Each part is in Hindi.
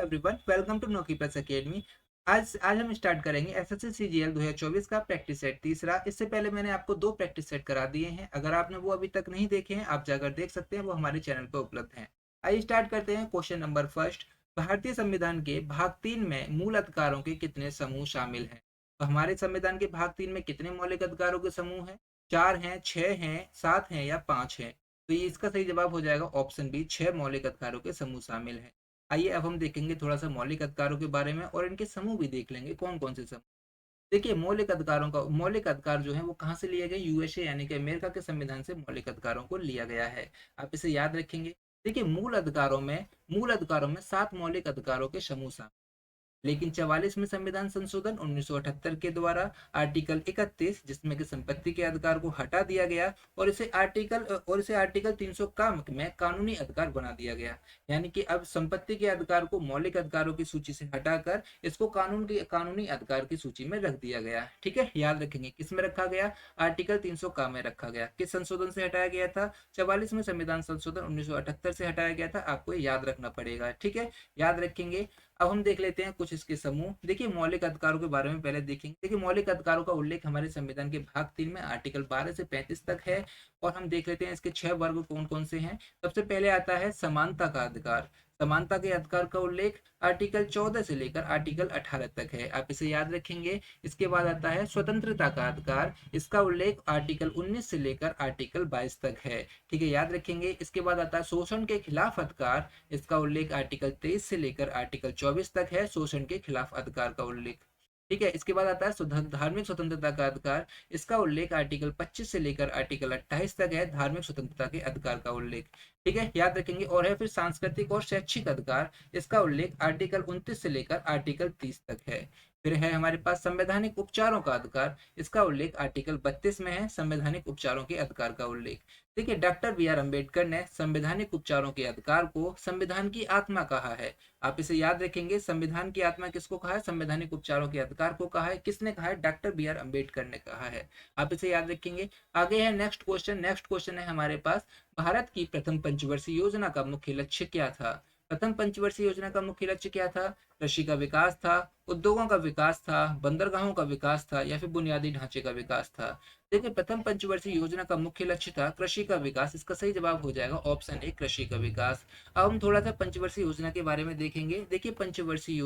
एवरीवन, वेलकम टू नोकी प्लस अकेडमी। आज हम स्टार्ट करेंगे एसएससी सीजीएल 2024 का प्रैक्टिस सेट तीसरा। इससे पहले मैंने आपको दो प्रैक्टिस सेट करा दिए हैं। अगर आपने वो अभी तक नहीं देखे हैं, आप जाकर देख सकते हैं, वो हमारे चैनल पर उपलब्ध हैं। आइए स्टार्ट करते हैं। क्वेश्चन नंबर फर्स्ट, भारतीय संविधान के भाग 3 में मूल अधिकारों के कितने समूह शामिल हैं? तो हमारे संविधान के भाग 3 में कितने मौलिक अधिकारों के समूह हैं? 4 हैं, 6 हैं, 7 हैं या 5 हैं? तो ये इसका सही जवाब हो जाएगा ऑप्शन बी, 6 मौलिक अधिकारों के समूह शामिल हैं। आइए अब हम देखेंगे थोड़ा सा मौलिक अधिकारों के बारे में और इनके समूह भी देख लेंगे कौन कौन से समूह। देखिए, मौलिक अधिकार जो है वो कहाँ से लिए गए? यूएसए यानी कि अमेरिका के संविधान से मौलिक अधिकारों को लिया गया है। आप इसे याद रखेंगे। देखिए, मूल अधिकारों में 7 मौलिक अधिकारों के समूह शामिल, लेकिन 44वें संविधान संशोधन 1978 के द्वारा आर्टिकल 31, जिसमें कि संपत्ति के अधिकार को हटा दिया गया और इसे आर्टिकल 300 का में कानूनी अधिकार बना दिया गया। यानी कि अब संपत्ति के अधिकार को मौलिक अधिकारों की सूची से हटाकर इसको कानूनी अधिकार की सूची में रख दिया गया। ठीक है, याद रखेंगे किस में रखा गया? आर्टिकल 300 का में रखा गया। किस संशोधन से हटाया गया था? 44वें संविधान संशोधन 1978 से हटाया गया था। आपको याद रखना पड़ेगा। ठीक है, याद रखेंगे। अब हम देख लेते हैं कुछ इसके समूह। देखिए, मौलिक अधिकारों के बारे में पहले देखेंगे। देखिए, मौलिक अधिकारों का उल्लेख हमारे संविधान के भाग 3 में आर्टिकल 12 से 35 तक है। और हम देख लेते हैं इसके 6 वर्ग कौन कौन से हैं। सबसे पहले आता है समानता का अधिकार। समानता के अधिकार का उल्लेख आर्टिकल 14 से लेकर आर्टिकल 18 तक है। आप इसे याद रखेंगे। इसके बाद आता है स्वतंत्रता का अधिकार। इसका उल्लेख आर्टिकल 19 से लेकर आर्टिकल 22 तक है। ठीक है, याद रखेंगे। इसके बाद आता है शोषण के खिलाफ अधिकार। इसका उल्लेख आर्टिकल 23 से लेकर आर्टिकल 24 तक है, शोषण के खिलाफ अधिकार का उल्लेख। ठीक है, इसके बाद आता है धार्मिक स्वतंत्रता का अधिकार। इसका उल्लेख आर्टिकल 25 से लेकर आर्टिकल 28 तक है, धार्मिक स्वतंत्रता के अधिकार का उल्लेख। ठीक है, याद रखेंगे। और है फिर सांस्कृतिक और शैक्षिक अधिकार। इसका उल्लेख आर्टिकल 29 से लेकर आर्टिकल 30 तक है। फिर है हमारे पास संवैधानिक उपचारों का अधिकार। इसका उल्लेख आर्टिकल 32 में है, संवैधानिक उपचारों के अधिकार का उल्लेख। देखिए, डॉक्टर बी आर अम्बेडकर ने संवैधानिक उपचारों के अधिकार को संविधान की आत्मा कहा है। आप इसे याद रखेंगे। संविधान की आत्मा किसको कहा है? संवैधानिक उपचारों के अधिकार को कहा है। किसने कहा है? डॉक्टर बी आर अम्बेडकर ने कहा है। आप इसे याद रखेंगे। आगे है नेक्स्ट क्वेश्चन है हमारे पास, भारत की प्रथम पंचवर्षीय योजना का मुख्य लक्ष्य क्या था? प्रथम पंचवर्षीय योजना का मुख्य लक्ष्य क्या था? कृषि का विकास था, उद्योगों का विकास था, बंदरगाहों का विकास था या फिर बुनियादी ढांचे का विकास था? देखिए, प्रथम पंचवर्षीय योजना का मुख्य लक्ष्य था कृषि का विकास। इसका सही जवाब हो जाएगा ऑप्शन ए, कृषि का विकास। अब हम थोड़ा सा पंचवर्षीय योजना के बारे में देखेंगे। देखिए, पंचवर्षीय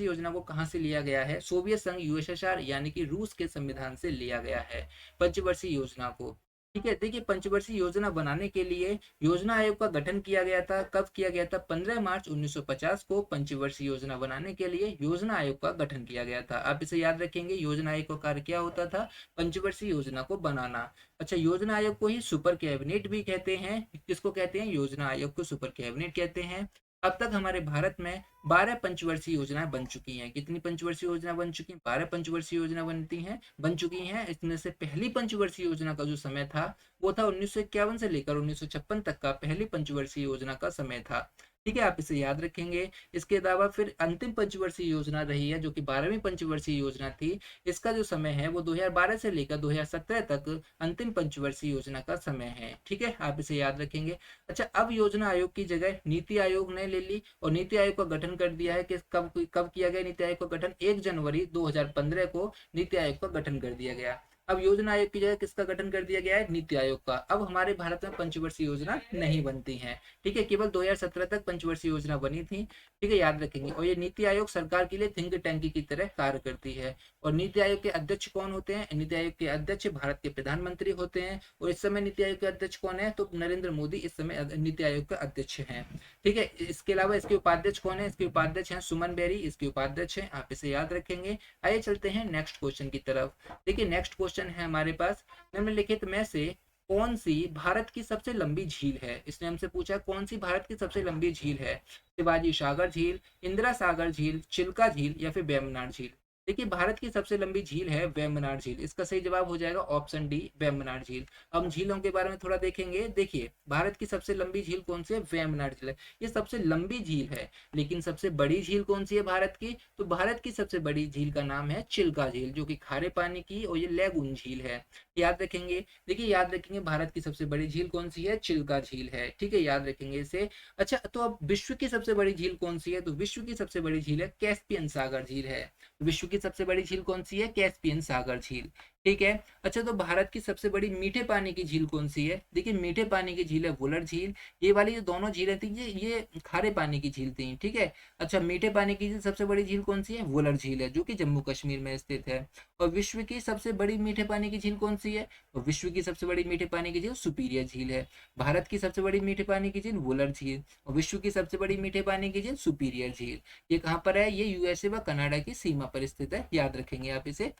योजना को कहाँ से लिया गया है? सोवियत संघ यूएसएसआर यानी कि रूस के संविधान से लिया गया है पंचवर्षीय योजना को। ठीक है, देखिए, पंचवर्षीय योजना बनाने के लिए योजना आयोग का गठन किया गया था। कब किया गया था? 15 मार्च 1950 को पंचवर्षीय योजना बनाने के लिए योजना आयोग का गठन किया गया था। आप इसे याद रखेंगे। योजना आयोग का कार्य क्या होता था? पंचवर्षीय योजना को बनाना। अच्छा, योजना आयोग को ही सुपर कैबिनेट भी कहते हैं। किसको कहते हैं? योजना आयोग को सुपर कैबिनेट कहते हैं। अब तक हमारे भारत में 12 पंचवर्षीय योजनाएं बन चुकी हैं। कितनी पंचवर्षीय योजना बन चुकी हैं? 12 पंचवर्षीय योजना बन चुकी हैं। इसमें से पहली पंचवर्षीय योजना का जो समय था वो था 1951 से लेकर 1956 तक का पहली पंचवर्षीय योजना का समय था। ठीक है, आप इसे याद रखेंगे। इसके अलावा फिर अंतिम पंचवर्षीय योजना रही है, जो कि 12वीं पंचवर्षीय योजना थी। इसका जो समय है वो 2012 से लेकर 2017 तक अंतिम पंचवर्षीय योजना का समय है। ठीक है, आप इसे याद रखेंगे। अच्छा, अब योजना आयोग की जगह नीति आयोग ने ले ली और नीति आयोग का गठन कर दिया है। कि कब कब किया गया नीति आयोग का गठन? 1 जनवरी 2015 को नीति आयोग का गठन कर दिया गया। अब योजना आयोग की जगह किसका गठन कर दिया गया है? नीति आयोग का। अब हमारे भारत में पंचवर्षीय योजना नहीं बनती है। ठीक है, केवल 2017 तक पंचवर्षीय योजना बनी थी। ठीक है, याद रखेंगे। और ये नीति आयोग सरकार के लिए थिंक टैंक की तरह कार्य करती है। और नीति आयोग के अध्यक्ष कौन होते हैं? नीति आयोग के अध्यक्ष भारत के प्रधानमंत्री होते हैं। और इस समय नीति आयोग के अध्यक्ष कौन है? तो नरेंद्र मोदी इस समय नीति आयोग के अध्यक्ष हैं। ठीक है, इसके अलावा इसके उपाध्यक्ष कौन है? इसके उपाध्यक्ष हैं सुमन बेरी, इसके उपाध्यक्ष हैं। आप इसे याद रखेंगे। आइए चलते हैं नेक्स्ट क्वेश्चन की तरफ। देखिए, नेक्स्ट क्वेश्चन है हमारे पास, निम्नलिखित में से कौन सी भारत की सबसे लंबी झील है? इसने हमसे पूछा कौन सी भारत की सबसे लंबी झील है? शिवाजी सागर झील, इंदिरा सागर झील, चिल्का झील या फिर वेम्बनाड झील? देखिए भारत की सबसे लंबी झील है वेम्बनाड झील, इसका सही जवाब हो जाएगा ऑप्शन डी वेम्बनाड झील। अब झीलों के बारे में थोड़ा देखेंगे। देखिए भारत की सबसे लंबी झील कौन सी है? वेम्बनाड झील है। ये सबसे लंबी झील है, लेकिन सबसे बड़ी झील कौन सी है भारत की? तो भारत की सबसे बड़ी झील का नाम है चिल्का झील, जो कि खारे पानी की और ये लैगून झील है। याद रखेंगे। देखिए याद रखेंगे भारत की सबसे बड़ी झील कौन सी है? चिल्का झील है। ठीक है, याद रखेंगे इसे। अच्छा, तो अब विश्व की सबसे बड़ी झील कौन सी है? तो विश्व की सबसे बड़ी झील है कैस्पियन सागर झील है। विश्व की सबसे बड़ी झील कौन सी है? कैस्पियन सागर झील। ठीक है। अच्छा, तो भारत की सबसे बड़ी मीठे पानी की झील कौन सी है? देखिए मीठे पानी की झील है वुलर झील। ये वाली जो दोनों झीलें थी ये खारे पानी की झील थी। ठीक है। अच्छा, मीठे पानी की सबसे बड़ी झील कौन सी है? वुलर झील है, जो कि जम्मू कश्मीर में स्थित है। और विश्व की सबसे बड़ी मीठे पानी की झील कौन सी है? तो विश्व की सबसे बड़ी मीठे पानी की झील सुपीरियर झील है। भारत की सबसे बड़ी मीठे पानी की झील वुलर झील और विश्व की सबसे बड़ी मीठे पानी की झील सुपीरियर झील। ये कहाँ पर है? ये यूएसए व कनाडा की सीमा पर स्थित है, याद रखेंगे आप इसे।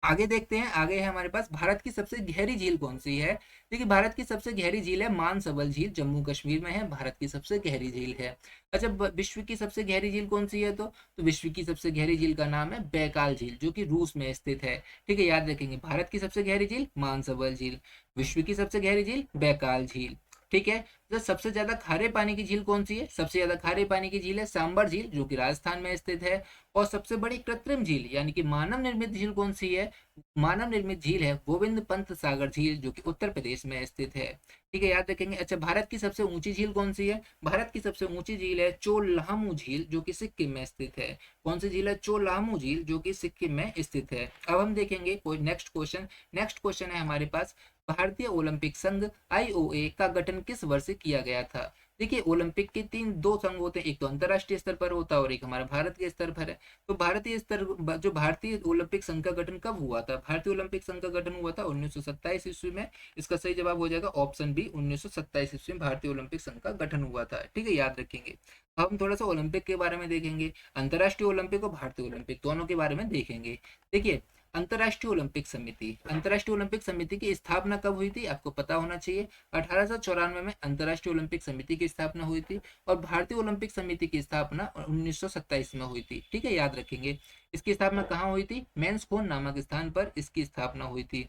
आगे देखते हैं। आगे है हमारे पास भारत की सबसे गहरी झील कौन सी है? देखिए भारत की सबसे गहरी झील है मानसबल झील, जम्मू कश्मीर में है, भारत की सबसे गहरी झील है। अच्छा, विश्व की सबसे गहरी झील कौन सी है? तो विश्व की सबसे गहरी झील का नाम है बैकाल झील, जो कि रूस में स्थित है। ठीक है, याद रखेंगे। भारत की सबसे गहरी झील मानसबल झील, विश्व की सबसे गहरी झील बैकाल झील। ठीक है। तो सबसे ज्यादा खारे पानी की झील कौन सी है? सबसे ज्यादा खारे पानी की झील है सांबर झील, जो कि राजस्थान में स्थित है। और सबसे बड़ी कृत्रिम झील यानी कि मानव निर्मित झील कौन सी है? मानव निर्मित झील है गोविंद पंत सागर झील, जो कि उत्तर प्रदेश में स्थित है। ठीक है, याद रखेंगे। अच्छा, भारत की सबसे ऊंची झील कौन सी है? भारत की सबसे ऊंची झील है चोलामू झील, जो कि सिक्किम में स्थित है। कौन सी झील है? चोलामू झील, जो कि सिक्किम में स्थित है। अब हम देखेंगे कोई नेक्स्ट क्वेश्चन। नेक्स्ट क्वेश्चन है हमारे पास, भारतीय ओलंपिक संघ आईओए का गठन किस वर्ष किया गया था? देखिए ओलंपिक के दो संघ होते हैं, एक तो अंतरराष्ट्रीय स्तर पर होता है और एक हमारा भारत के स्तर पर है। तो भारतीय स्तर जो भारतीय ओलंपिक संघ का गठन कब हुआ था? भारतीय ओलंपिक संघ का गठन हुआ था 1927 ईस्वी में। इसका सही जवाब हो जाएगा ऑप्शन बी, 1927 ईस्वी में भारतीय ओलंपिक संघ का गठन हुआ था। ठीक है, याद रखेंगे। अब हम थोड़ा सा ओलंपिक के बारे में देखेंगे। अंतरराष्ट्रीय ओलंपिक और भारतीय ओलंपिक दोनों के बारे में देखेंगे। देखिए अंतरराष्ट्रीय ओलंपिक समिति की स्थापना कब हुई थी? आपको पता होना चाहिए। 1894 में अंतरराष्ट्रीय ओलंपिक समिति की स्थापना हुई थी और भारतीय ओलंपिक समिति की स्थापना 1927 में हुई थी। ठीक है, याद रखेंगे। इसकी स्थापना कहाँ हुई थी? मेंसकोन नामक स्थान पर इसकी स्थापना हुई थी।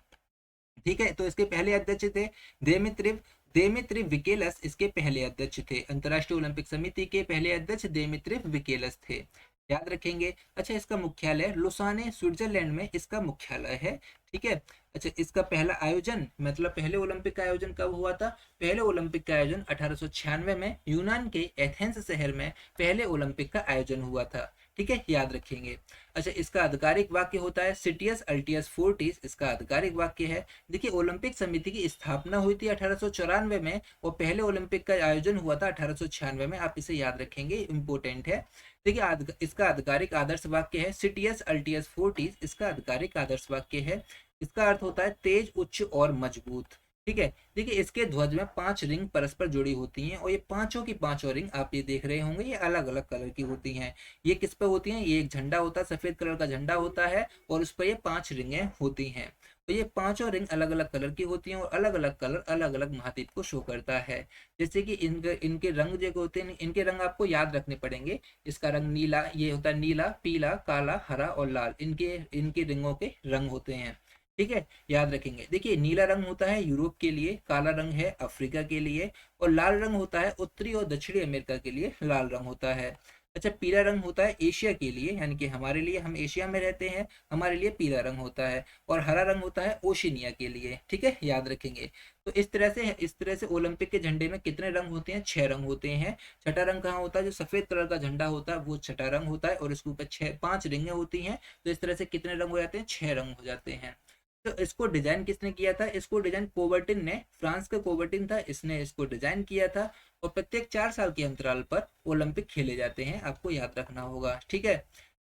ठीक है, तो इसके पहले अध्यक्ष थे देमित्रिव देमित्रिव विकेलस, इसके पहले अध्यक्ष थे। अंतरराष्ट्रीय ओलंपिक समिति के पहले अध्यक्ष देमित्रिव विकेलस थे, याद रखेंगे। अच्छा, इसका मुख्यालय लुसाने स्विट्जरलैंड में इसका मुख्यालय है। ठीक है। अच्छा, इसका पहला आयोजन मतलब पहले ओलंपिक का आयोजन कब हुआ था? पहले ओलंपिक का आयोजन 1896 में यूनान के एथेंस शहर में पहले ओलंपिक का आयोजन हुआ था। ठीक है, याद रखेंगे। अच्छा, इसका आधिकारिक वाक्य होता है सिटियस अल्टियस फोर्टिस, इसका आधिकारिक वाक्य है। देखिए ओलंपिक समिति की स्थापना हुई थी 1894 में और पहले ओलंपिक का आयोजन हुआ था 1896 में। आप इसे याद रखेंगे, इंपोर्टेंट है। देखिए इसका आधिकारिक आदर्श वाक्य है सिटियस अल्टियस फोर्टिस, इसका आधिकारिक आदर्श वाक्य है। इसका अर्थ होता है तेज, उच्च और मजबूत। ठीक है। देखिए इसके ध्वज में 5 रिंग परस्पर जुड़ी होती हैं और ये पांचों की पांचों रिंग आप ये देख रहे होंगे, ये अलग अलग कलर की होती हैं। ये किस पे होती हैं? ये एक झंडा होता है, सफेद कलर का झंडा होता है और उस पर ये 5 रिंगें होती हैं। तो ये पांचों रिंग अलग अलग कलर की होती हैं और अलग अलग कलर अलग अलग महाद्वीप को शो करता है। जैसे कि इनके इनके रंग जो होते हैं, इनके रंग आपको याद रखने पड़ेंगे। इसका रंग नीला, ये होता है नीला, पीला, काला, हरा और लाल, इनके इनके रिंगों के रंग होते हैं। ठीक है, याद रखेंगे। देखिए नीला रंग होता है यूरोप के लिए, काला रंग है अफ्रीका के लिए और लाल रंग होता है उत्तरी और दक्षिणी अमेरिका के लिए, लाल रंग होता है। अच्छा, पीला रंग होता है एशिया के लिए, यानी कि हमारे लिए, हम एशिया में रहते हैं, हमारे लिए पीला रंग होता है। और हरा रंग होता है ओशिनिया के लिए। ठीक है, याद रखेंगे। तो इस तरह से ओलंपिक के झंडे में कितने रंग होते हैं? 6 रंग होते हैं। छठा रंग कहाँ होता है? जो सफेद कलर का झंडा होता है वो छठा रंग होता है और इसके ऊपर 5 रिंगें होती हैं। तो इस तरह से कितने रंग हो जाते हैं? 6 रंग हो जाते हैं। तो इसको डिजाइन किसने किया था? इसको डिजाइन कोबर्टिन ने, फ्रांस का कोबर्टिन था, इसने इसको डिजाइन किया था। और प्रत्येक 4 साल के अंतराल पर ओलंपिक खेले जाते हैं, आपको याद रखना होगा। ठीक है।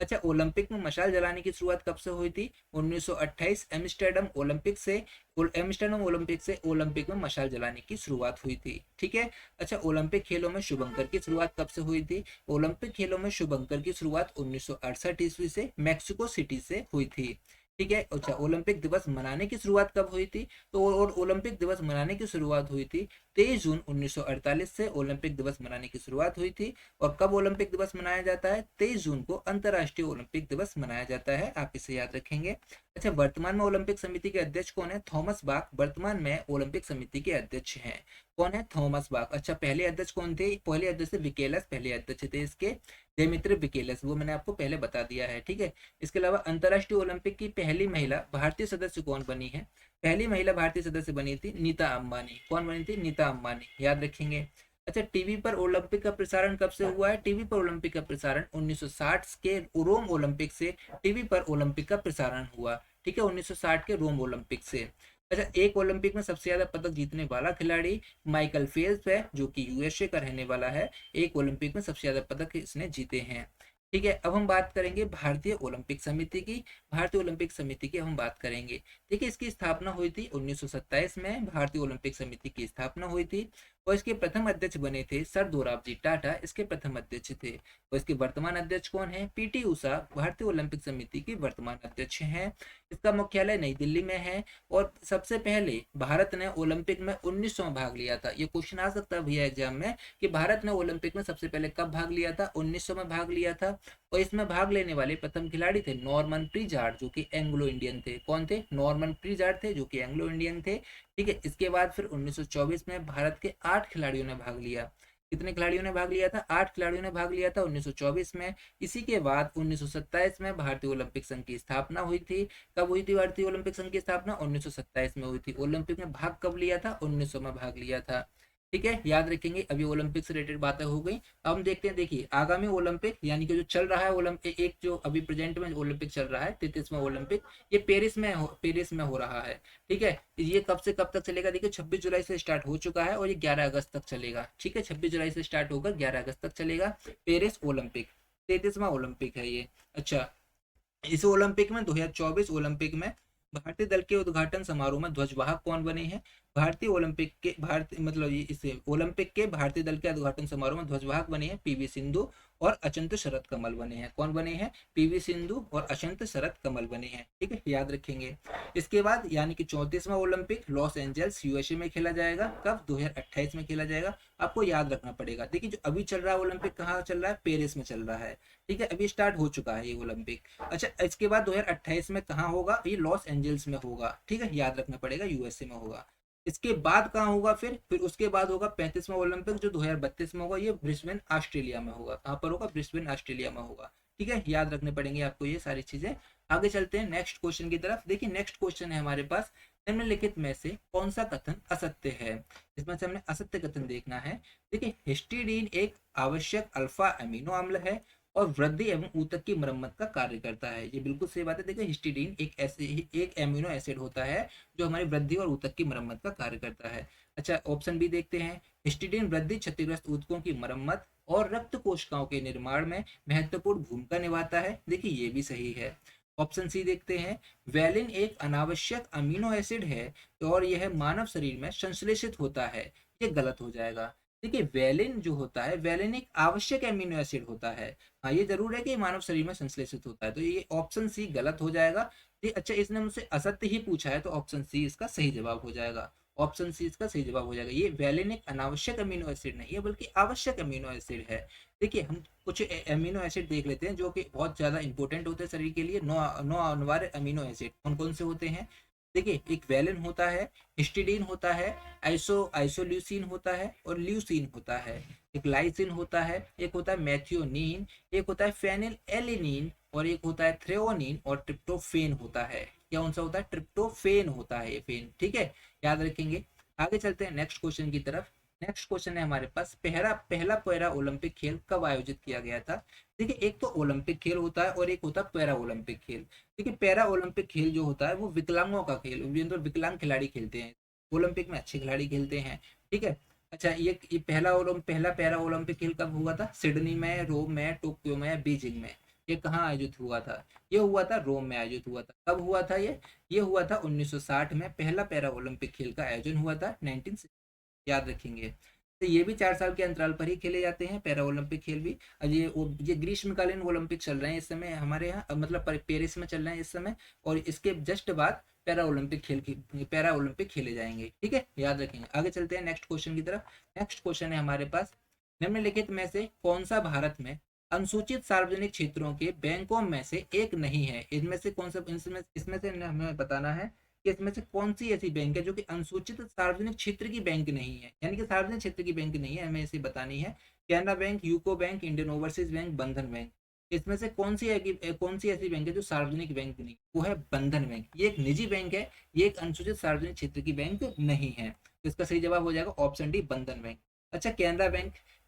अच्छा, ओलंपिक में मशाल जलाने की शुरुआत कब से हुई थी? 1928 एम्स्टर्डम ओलंपिक से ओलंपिक में मशाल जलाने की शुरुआत हुई थी। ठीक है। अच्छा, ओलंपिक खेलों में शुभंकर की शुरुआत कब से हुई थी? ओलंपिक खेलों में शुभंकर की शुरुआत 1968 ईस्वी से मैक्सिको सिटी से हुई थी। ठीक है। अच्छा, ओलंपिक दिवस मनाने की शुरुआत कब हुई थी? तो और ओलंपिक दिवस मनाने की शुरुआत हुई थी 23 जून 1948 से ओलंपिक दिवस मनाने की शुरुआत हुई थी। और कब ओलंपिक दिवस मनाया जाता है? 23 जून को अंतर्राष्ट्रीय ओलंपिक दिवस मनाया जाता है, आप इसे याद रखेंगे। अच्छा, वर्तमान में ओलंपिक समिति के अध्यक्ष कौन है? थॉमस बाक वर्तमान में ओलंपिक समिति के अध्यक्ष हैं। कौन है? Thomas Bach. अच्छा, पहले अध्यक्ष कौन थे? पहले अध्यक्ष थे विकेलस, पहले अध्यक्ष थे इसके देमित्र विकेलस, वो मैंने आपको पहले बता दिया है, ठीक है। इसके अलावा अंतर्राष्ट्रीय ओलंपिक की पहली महिला भारतीय सदस्य कौन बनी है? पहली महिला भारतीय सदस्य बनी थी नीता अंबानी। कौन बनी थी? नीता अंबानी, याद रखेंगे। अच्छा, टीवी पर ओलंपिक का प्रसारण कब से हुआ है? टीवी पर ओलंपिक का प्रसारण 1960 के रोम ओलंपिक से टीवी पर ओलंपिक का प्रसारण हुआ, ठीक है, 1960 के रोम ओलंपिक से। अच्छा, एक ओलंपिक में सबसे ज्यादा पदक जीतने वाला खिलाड़ी माइकल फेल्प्स है, जो कि यूएसए का रहने वाला है। एक ओलंपिक में सबसे ज्यादा पदक इसने जीते हैं, ठीक है। अब हम बात करेंगे भारतीय ओलंपिक समिति की। भारतीय ओलंपिक समिति की हम बात करेंगे। देखिए, इसकी स्थापना हुई थी 1927 में, भारतीय ओलंपिक समिति की स्थापना हुई थी। और इसके प्रथम अध्यक्ष बने थे सर दोराबजी टाटा, इसके प्रथम अध्यक्ष थे। और इसके वर्तमान अध्यक्ष कौन है? पीटी उषा भारतीय ओलंपिक समिति की वर्तमान अध्यक्ष हैं। इसका मुख्यालय नई दिल्ली में है। और सबसे पहले भारत ने ओलंपिक में 1900 में भाग लिया था। ये क्वेश्चन आ सकता है भैया एग्जाम में कि भारत ने ओलंपिक में सबसे पहले कब भाग लिया था? 1900 में भाग लिया था। और इसमें भाग लेने वाले प्रथम खिलाड़ी थे नॉर्मन प्रीजार्ड, जो कि एंग्लो इंडियन थे। कौन थे? नॉर्मन प्रीजार्ड थे, जो कि एंग्लो इंडियन थे, ठीक है। इसके बाद फिर 1924 में भारत के 8 खिलाड़ियों ने भाग लिया। कितने खिलाड़ियों ने भाग लिया था? 8 खिलाड़ियों ने भाग लिया था 1924 में। इसी के बाद 1927 में भारतीय ओलंपिक संघ की स्थापना हुई थी। कब हुई थी भारतीय ओलंपिक संघ की स्थापना? 1927 में हुई थी। ओलंपिक में भाग कब लिया था? 1900 में भाग लिया था, ठीक है, याद रखेंगे। अभी ओलंपिक से रिलेटेड बातें हो गई। अब हम देखते हैं, देखिए आगामी ओलंपिक यानी कि जो चल रहा है ओलंपिक, एक जो अभी प्रेजेंट में ओलंपिक चल रहा है 33वां ओलंपिक, ये पेरिस में हो रहा है, ठीक है। ये कब से कब तक चलेगा? देखिए 26 जुलाई से स्टार्ट हो चुका है और ये 11 अगस्त तक चलेगा, ठीक है। 26 जुलाई से स्टार्ट होकर 11 अगस्त तक चलेगा पेरिस ओलंपिक, 33वां ओलंपिक है ये। अच्छा, इस ओलंपिक में 2024 ओलंपिक में भारतीय दल के उद्घाटन समारोह में ध्वजवाहक कौन बने हैं? भारतीय ओलंपिक के भारतीय मतलब इस ओलंपिक के भारतीय दल के उद्घाटन समारोह में ध्वजवाहक बने हैं पीवी सिंधु और अचंत शरत कमल बने हैं। कौन बने हैं? पीवी सिंधु और अचंत शरत कमल बने हैं, ठीक है, याद रखेंगे। इसके बाद यानी कि 34वां ओलंपिक लॉस एंजल्स यूएसए में खेला जाएगा। कब? 2028 में खेला जाएगा। आपको याद रखना पड़ेगा। देखिए, जो अभी चल रहा है ओलंपिक कहाँ चल रहा है? पेरिस में चल रहा है, ठीक है, अभी स्टार्ट हो चुका है ये ओलंपिक। अच्छा, इसके बाद 2028 में कहाँ होगा? ये लॉस एंजल्स में होगा, ठीक है, याद रखना पड़ेगा, यूएसए में होगा। इसके बाद कहाँ होगा? फिर उसके बाद होगा 35वां ओलंपिक जो 2032 में होगा, ये ब्रिस्बेन ऑस्ट्रेलिया में होगा। कहाँ पर होगा? ब्रिस्बेन ऑस्ट्रेलिया में होगा, ठीक है, याद रखने पड़ेंगे आपको ये सारी चीजें। आगे चलते हैं नेक्स्ट क्वेश्चन की तरफ। देखिए नेक्स्ट क्वेश्चन है हमारे पास, निम्नलिखित में से कौन सा कथन असत्य है? इसमें से हमने असत्य कथन देखना है। देखिए, हिस्टीडीन एक आवश्यक अल्फा अमीनो अम्ल है और वृद्धि एवं ऊतक की मरम्मत का कार्य करता है। ये बिल्कुल सही बात है। देखिए, हिस्टीडीन एक एमिनो एसिड होता है जो हमारी वृद्धि और ऊतक की मरम्मत का कार्य करता है। अच्छा, ऑप्शन बी देखते हैं। हिस्टीडीन वृद्धि, क्षतिग्रस्त ऊतकों की मरम्मत और रक्त कोशिकाओं के निर्माण में महत्वपूर्ण भूमिका निभाता है। देखिए, ये भी सही है। ऑप्शन सी देखते हैं। वैलिन एक अनावश्यक अमीनो एसिड है और यह मानव शरीर में संश्लेषित होता है। ये गलत हो जाएगा। देखिए, वैलिन जो होता है, वैलिन एक आवश्यक एमिनो एसिड होता है। हाँ, ये जरूर है कि मानव शरीर में संश्लेषित होता है, तो ये ऑप्शन सी गलत हो जाएगा। ये अच्छा, इसने मुझसे असत्य ही पूछा है तो ऑप्शन सी इसका सही जवाब हो जाएगा। ऑप्शन सी इसका सही जवाब हो जाएगा। ये वैलिन एक अनावश्यक अमीनो एसिड नहीं है बल्कि आवश्यक अमीनो एसिड है। देखिए, हम कुछ अमीनो एसिड देख लेते हैं जो कि बहुत ज्यादा इंपॉर्टेंट होते हैं शरीर के लिए। नौ अनिवार्य अमीनो एसिड कौन कौन से होते हैं? देखिए, एक वैलिन होता है, हिस्टिडीन होता है, आइसोल्यूसिन होता है और ल्यूसिन होता है। एक लाइसिन होता है, एक होता है मैथियोनिन, एक होता है फेनिल एलिनिन और एक होता है थ्रेओनिन और ट्रिप्टोफेन होता है। क्या कौन सा होता है? ट्रिप्टोफेन होता है ये फेन, ठीक है, याद रखेंगे। आगे चलते हैं नेक्स्ट क्वेश्चन की तरफ। नेक्स्ट क्वेश्चन है हमारे पास, पहला पैरा ओलंपिक खेल कब आयोजित किया गया था? देखिए, एक तो ओलंपिक खेल होता है और एक होता है पैरा ओलंपिक खेल। देखिए, पैरा ओलंपिक खेल जो होता है वो विकलांगों का खेल, तो विकलांग खिलाड़ी खेलते हैं। ओलंपिक में अच्छे खिलाड़ी खेलते हैं, ठीक है। अच्छा, ये पहला पैरा ओलंपिक खेल कब हुआ था? सिडनी में, रोम में, टोक्यो में या बीजिंग में? ये कहाँ आयोजित हुआ था? ये हुआ था रोम में आयोजित हुआ था। कब हुआ था ये हुआ था 1960 में। पहला पैरा ओलंपिक खेल का आयोजन हुआ था 1960, याद रखेंगे। तो ये भी 4 साल के अंतराल पर ही खेले जाते हैं पैरा ओलंपिक खेल भी। अब ये ग्रीष्मकालीन ओलंपिक चल रहे हैं इस समय हमारे यहाँ, मतलब पेरिस में चल रहे हैं इस समय, और इसके जस्ट बाद पैरा ओलंपिक खेले जाएंगे। ठीक है, याद रखेंगे। आगे चलते हैं नेक्स्ट क्वेश्चन की तरफ। नेक्स्ट क्वेश्चन है हमारे पास, निम्नलिखित में से कौन सा भारत में अनुसूचित सार्वजनिक क्षेत्रों के बैंकों में से एक नहीं है? इनमें से कौन सा, इसमें से हमें बताना है कि इसमें से कौन सी ऐसी बैंक है जो कि अनुसूचित सार्वजनिक क्षेत्र की बैंक नहीं है, यानी कि सार्वजनिक क्षेत्र की बैंक नहीं है, हमें इसे बतानी है। Canara bank, UCO bank, Indian overseas bank, बंधन बैंक। इसमें से कौन सी ऐसी बैंक है जो सार्वजनिक बैंक नहीं? वो है बंधन बैंक। ये एक निजी बैंक है, ये एक अनुसूचित सार्वजनिक क्षेत्र की बैंक नहीं है। तो इसका सही जवाब हो जाएगा ऑप्शन डी, बंधन बैंक। अच्छा,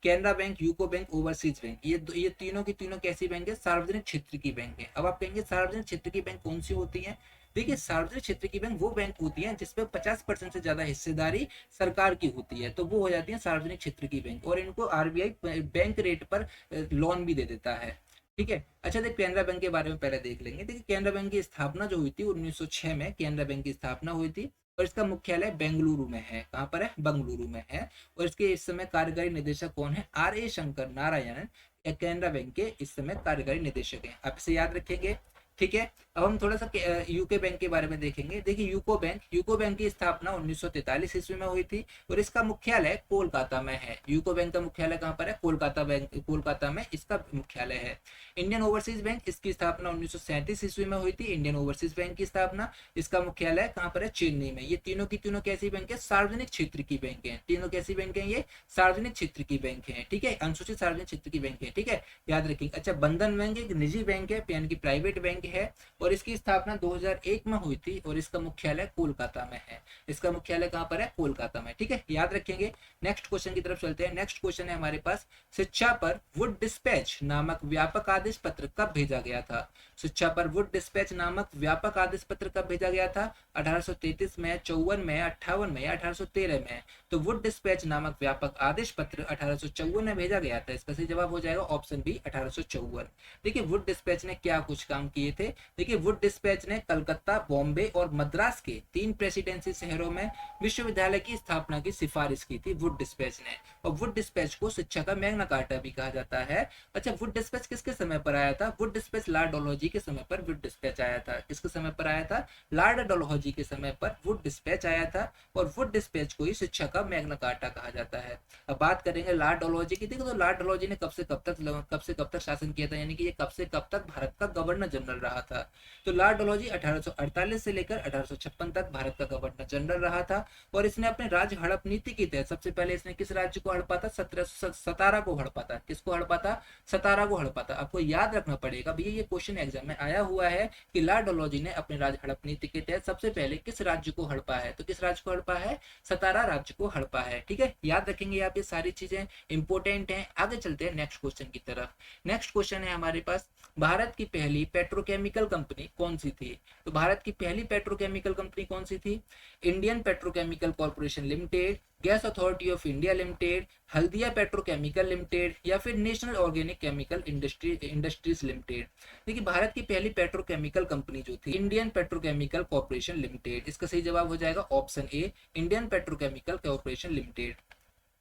Canara bank, UCO bank, overseas bank, ये तीनों की तीनों कैसी बैंक है? सार्वजनिक क्षेत्र की बैंक है। अब आप कहेंगे सार्वजनिक क्षेत्र की बैंक कौन सी होती है? देखिए, सार्वजनिक क्षेत्र की बैंक वो बैंक होती है जिसपे 50% से ज्यादा हिस्सेदारी सरकार की होती है, तो वो हो जाती है सार्वजनिक क्षेत्र की बैंक, और इनको आरबीआई बैंक रेट पर लोन भी दे देता है। ठीक है। अच्छा, देख कैनरा बैंक के बारे में पहले देख लेंगे। देखिए, कैनरा बैंक की स्थापना जो हुई थी 1906 में कैनरा बैंक की स्थापना हुई थी, और इसका मुख्यालय बेंगलुरु में है। कहाँ पर है? बेंगलुरु में है। और इसके इस समय कार्यकारी निदेशक कौन है? R A Shankar Narayanan Canara bank के इस समय कार्यकारी निदेशक हैं। आप इसे याद रखेंगे। ठीक है। अब हम थोड़ा सा यूके बैंक के बारे में देखेंगे। देखिए, यूको बैंक की स्थापना 1943 ईस्वी में हुई थी, और इसका मुख्यालय कोलकाता में है। यूको बैंक का मुख्यालय कहाँ पर है? कोलकाता में इसका मुख्यालय है। इंडियन ओवरसीज बैंक, इसकी स्थापना 1937 ईस्वी में हुई थी। इंडियन ओवरसीज बैंक की स्थापना, इसका मुख्यालय कहाँ पर है? चेन्नई में। ये तीनों की तीनों कैसी बैंक है? सार्वजनिक क्षेत्र की बैंक है। तीनों कैसी बैंक है? ये सार्वजनिक क्षेत्र की बैंक है। ठीक है, अनुसूचित सार्वजनिक क्षेत्र की बैंक है। ठीक है, याद रखेंगे। अच्छा, बंधन बैंक एक निजी बैंक है, यानी कि प्राइवेट बैंक है, और इसकी स्थापना 2001 में हुई थी, और इसका मुख्यालय कोलकाता में है। इसका मुख्यालय कहाँ पर है? कोलकाता में। ठीक है, याद रखेंगे। नेक्स्ट क्वेश्चन की तरफ चलते हैं। नेक्स्ट क्वेश्चन है हमारे पास, शिक्षा पर वुड डिस्पैच नामक व्यापक आदेश पत्र कब भेजा गया था? शिक्षा पर वुड डिस्पैच नामक व्यापक आदेश पत्र कब भेजा गया था? 1833 में, 54 में, 58 में या 1813 में? तो वुड डिस्पैच नामक व्यापक आदेश पत्र 1854 में भेजा गया था। इसका सही जवाब हो जाएगा ऑप्शन बी, 1854। देखिए, वुड डिस्पैच ने क्या कुछ काम किए थे? देखिए, वुड डिस्पैच ने कलकत्ता, बॉम्बे और मद्रास के 3 प्रेसिडेंसी शहरों में विश्वविद्यालय की स्थापना की सिफारिश की थी वुड डिस्पैच ने। और वुड डिस्पैच को शिक्षा का मैग्ना कार्टा भी कहा जाता है। अच्छा, वुड डिस्पैच किसके समय पर आया था? वुड डिस्पैच लॉर्ड डलहौजी के समय पर वुड डिस्पैच आया था। किसके समय पर आया था? लॉर्ड डलहौजी के समय पर वुड डिस्पैच आया था, और वुड डिस्पैच को ही शिक्षा का मैग्ना कार्टा कहा जाता है। अब बात करेंगे लॉर्ड डलहौजी की। देखो, तो लॉर्ड डलहौजी ने कब से कब तक शासन किया था, यानी कि ये कब से कब तक भारत का गवर्नर जनरल रहा था? तो लॉर्ड डलहौजी 1848 से लेकर 1856 तक भारत का गवर्नर जनरल रहा था, और इसने अपने राज्य हड़प नीति के तहत सबसे पहले इसने किस राज्य को हड़पा था? सतारा को हड़पा था। किसको हड़पा था? सतारा को हड़पा था। आपको याद रखना पड़ेगा भैया, ये क्वेश्चन एग्जाम में आया हुआ है कि लॉर्ड डलहौजी ने अपने राज्य हड़प नीति के तहत सबसे पहले किस राज्य को हड़पा है? तो किस राज्य को हड़पा है? सतारा राज्य को हड़पा है। ठीक है, याद रखेंगे आप, ये सारी चीजें इंपॉर्टेंट हैं। आगे चलते हैं नेक्स्ट क्वेश्चन की तरफ। नेक्स्ट क्वेश्चन है हमारे पास, भारत की पहली पेट्रोकेमिकल कंपनी कौन सी थी? तो भारत की पहली पेट्रोकेमिकल कंपनी कौन सी थी? Indian petrochemical corporation limited, gas authority of India limited, Haldia petrochemical limited, या फिर national organic chemical industries limited. देखिए, भारत की पहली पेट्रोकेमिकल कंपनी जो थी इंडियन पेट्रोकेमिकल कॉर्पोरेशन लिमिटेड। इसका सही जवाब हो जाएगा option A, Indian petrochemical corporation limited.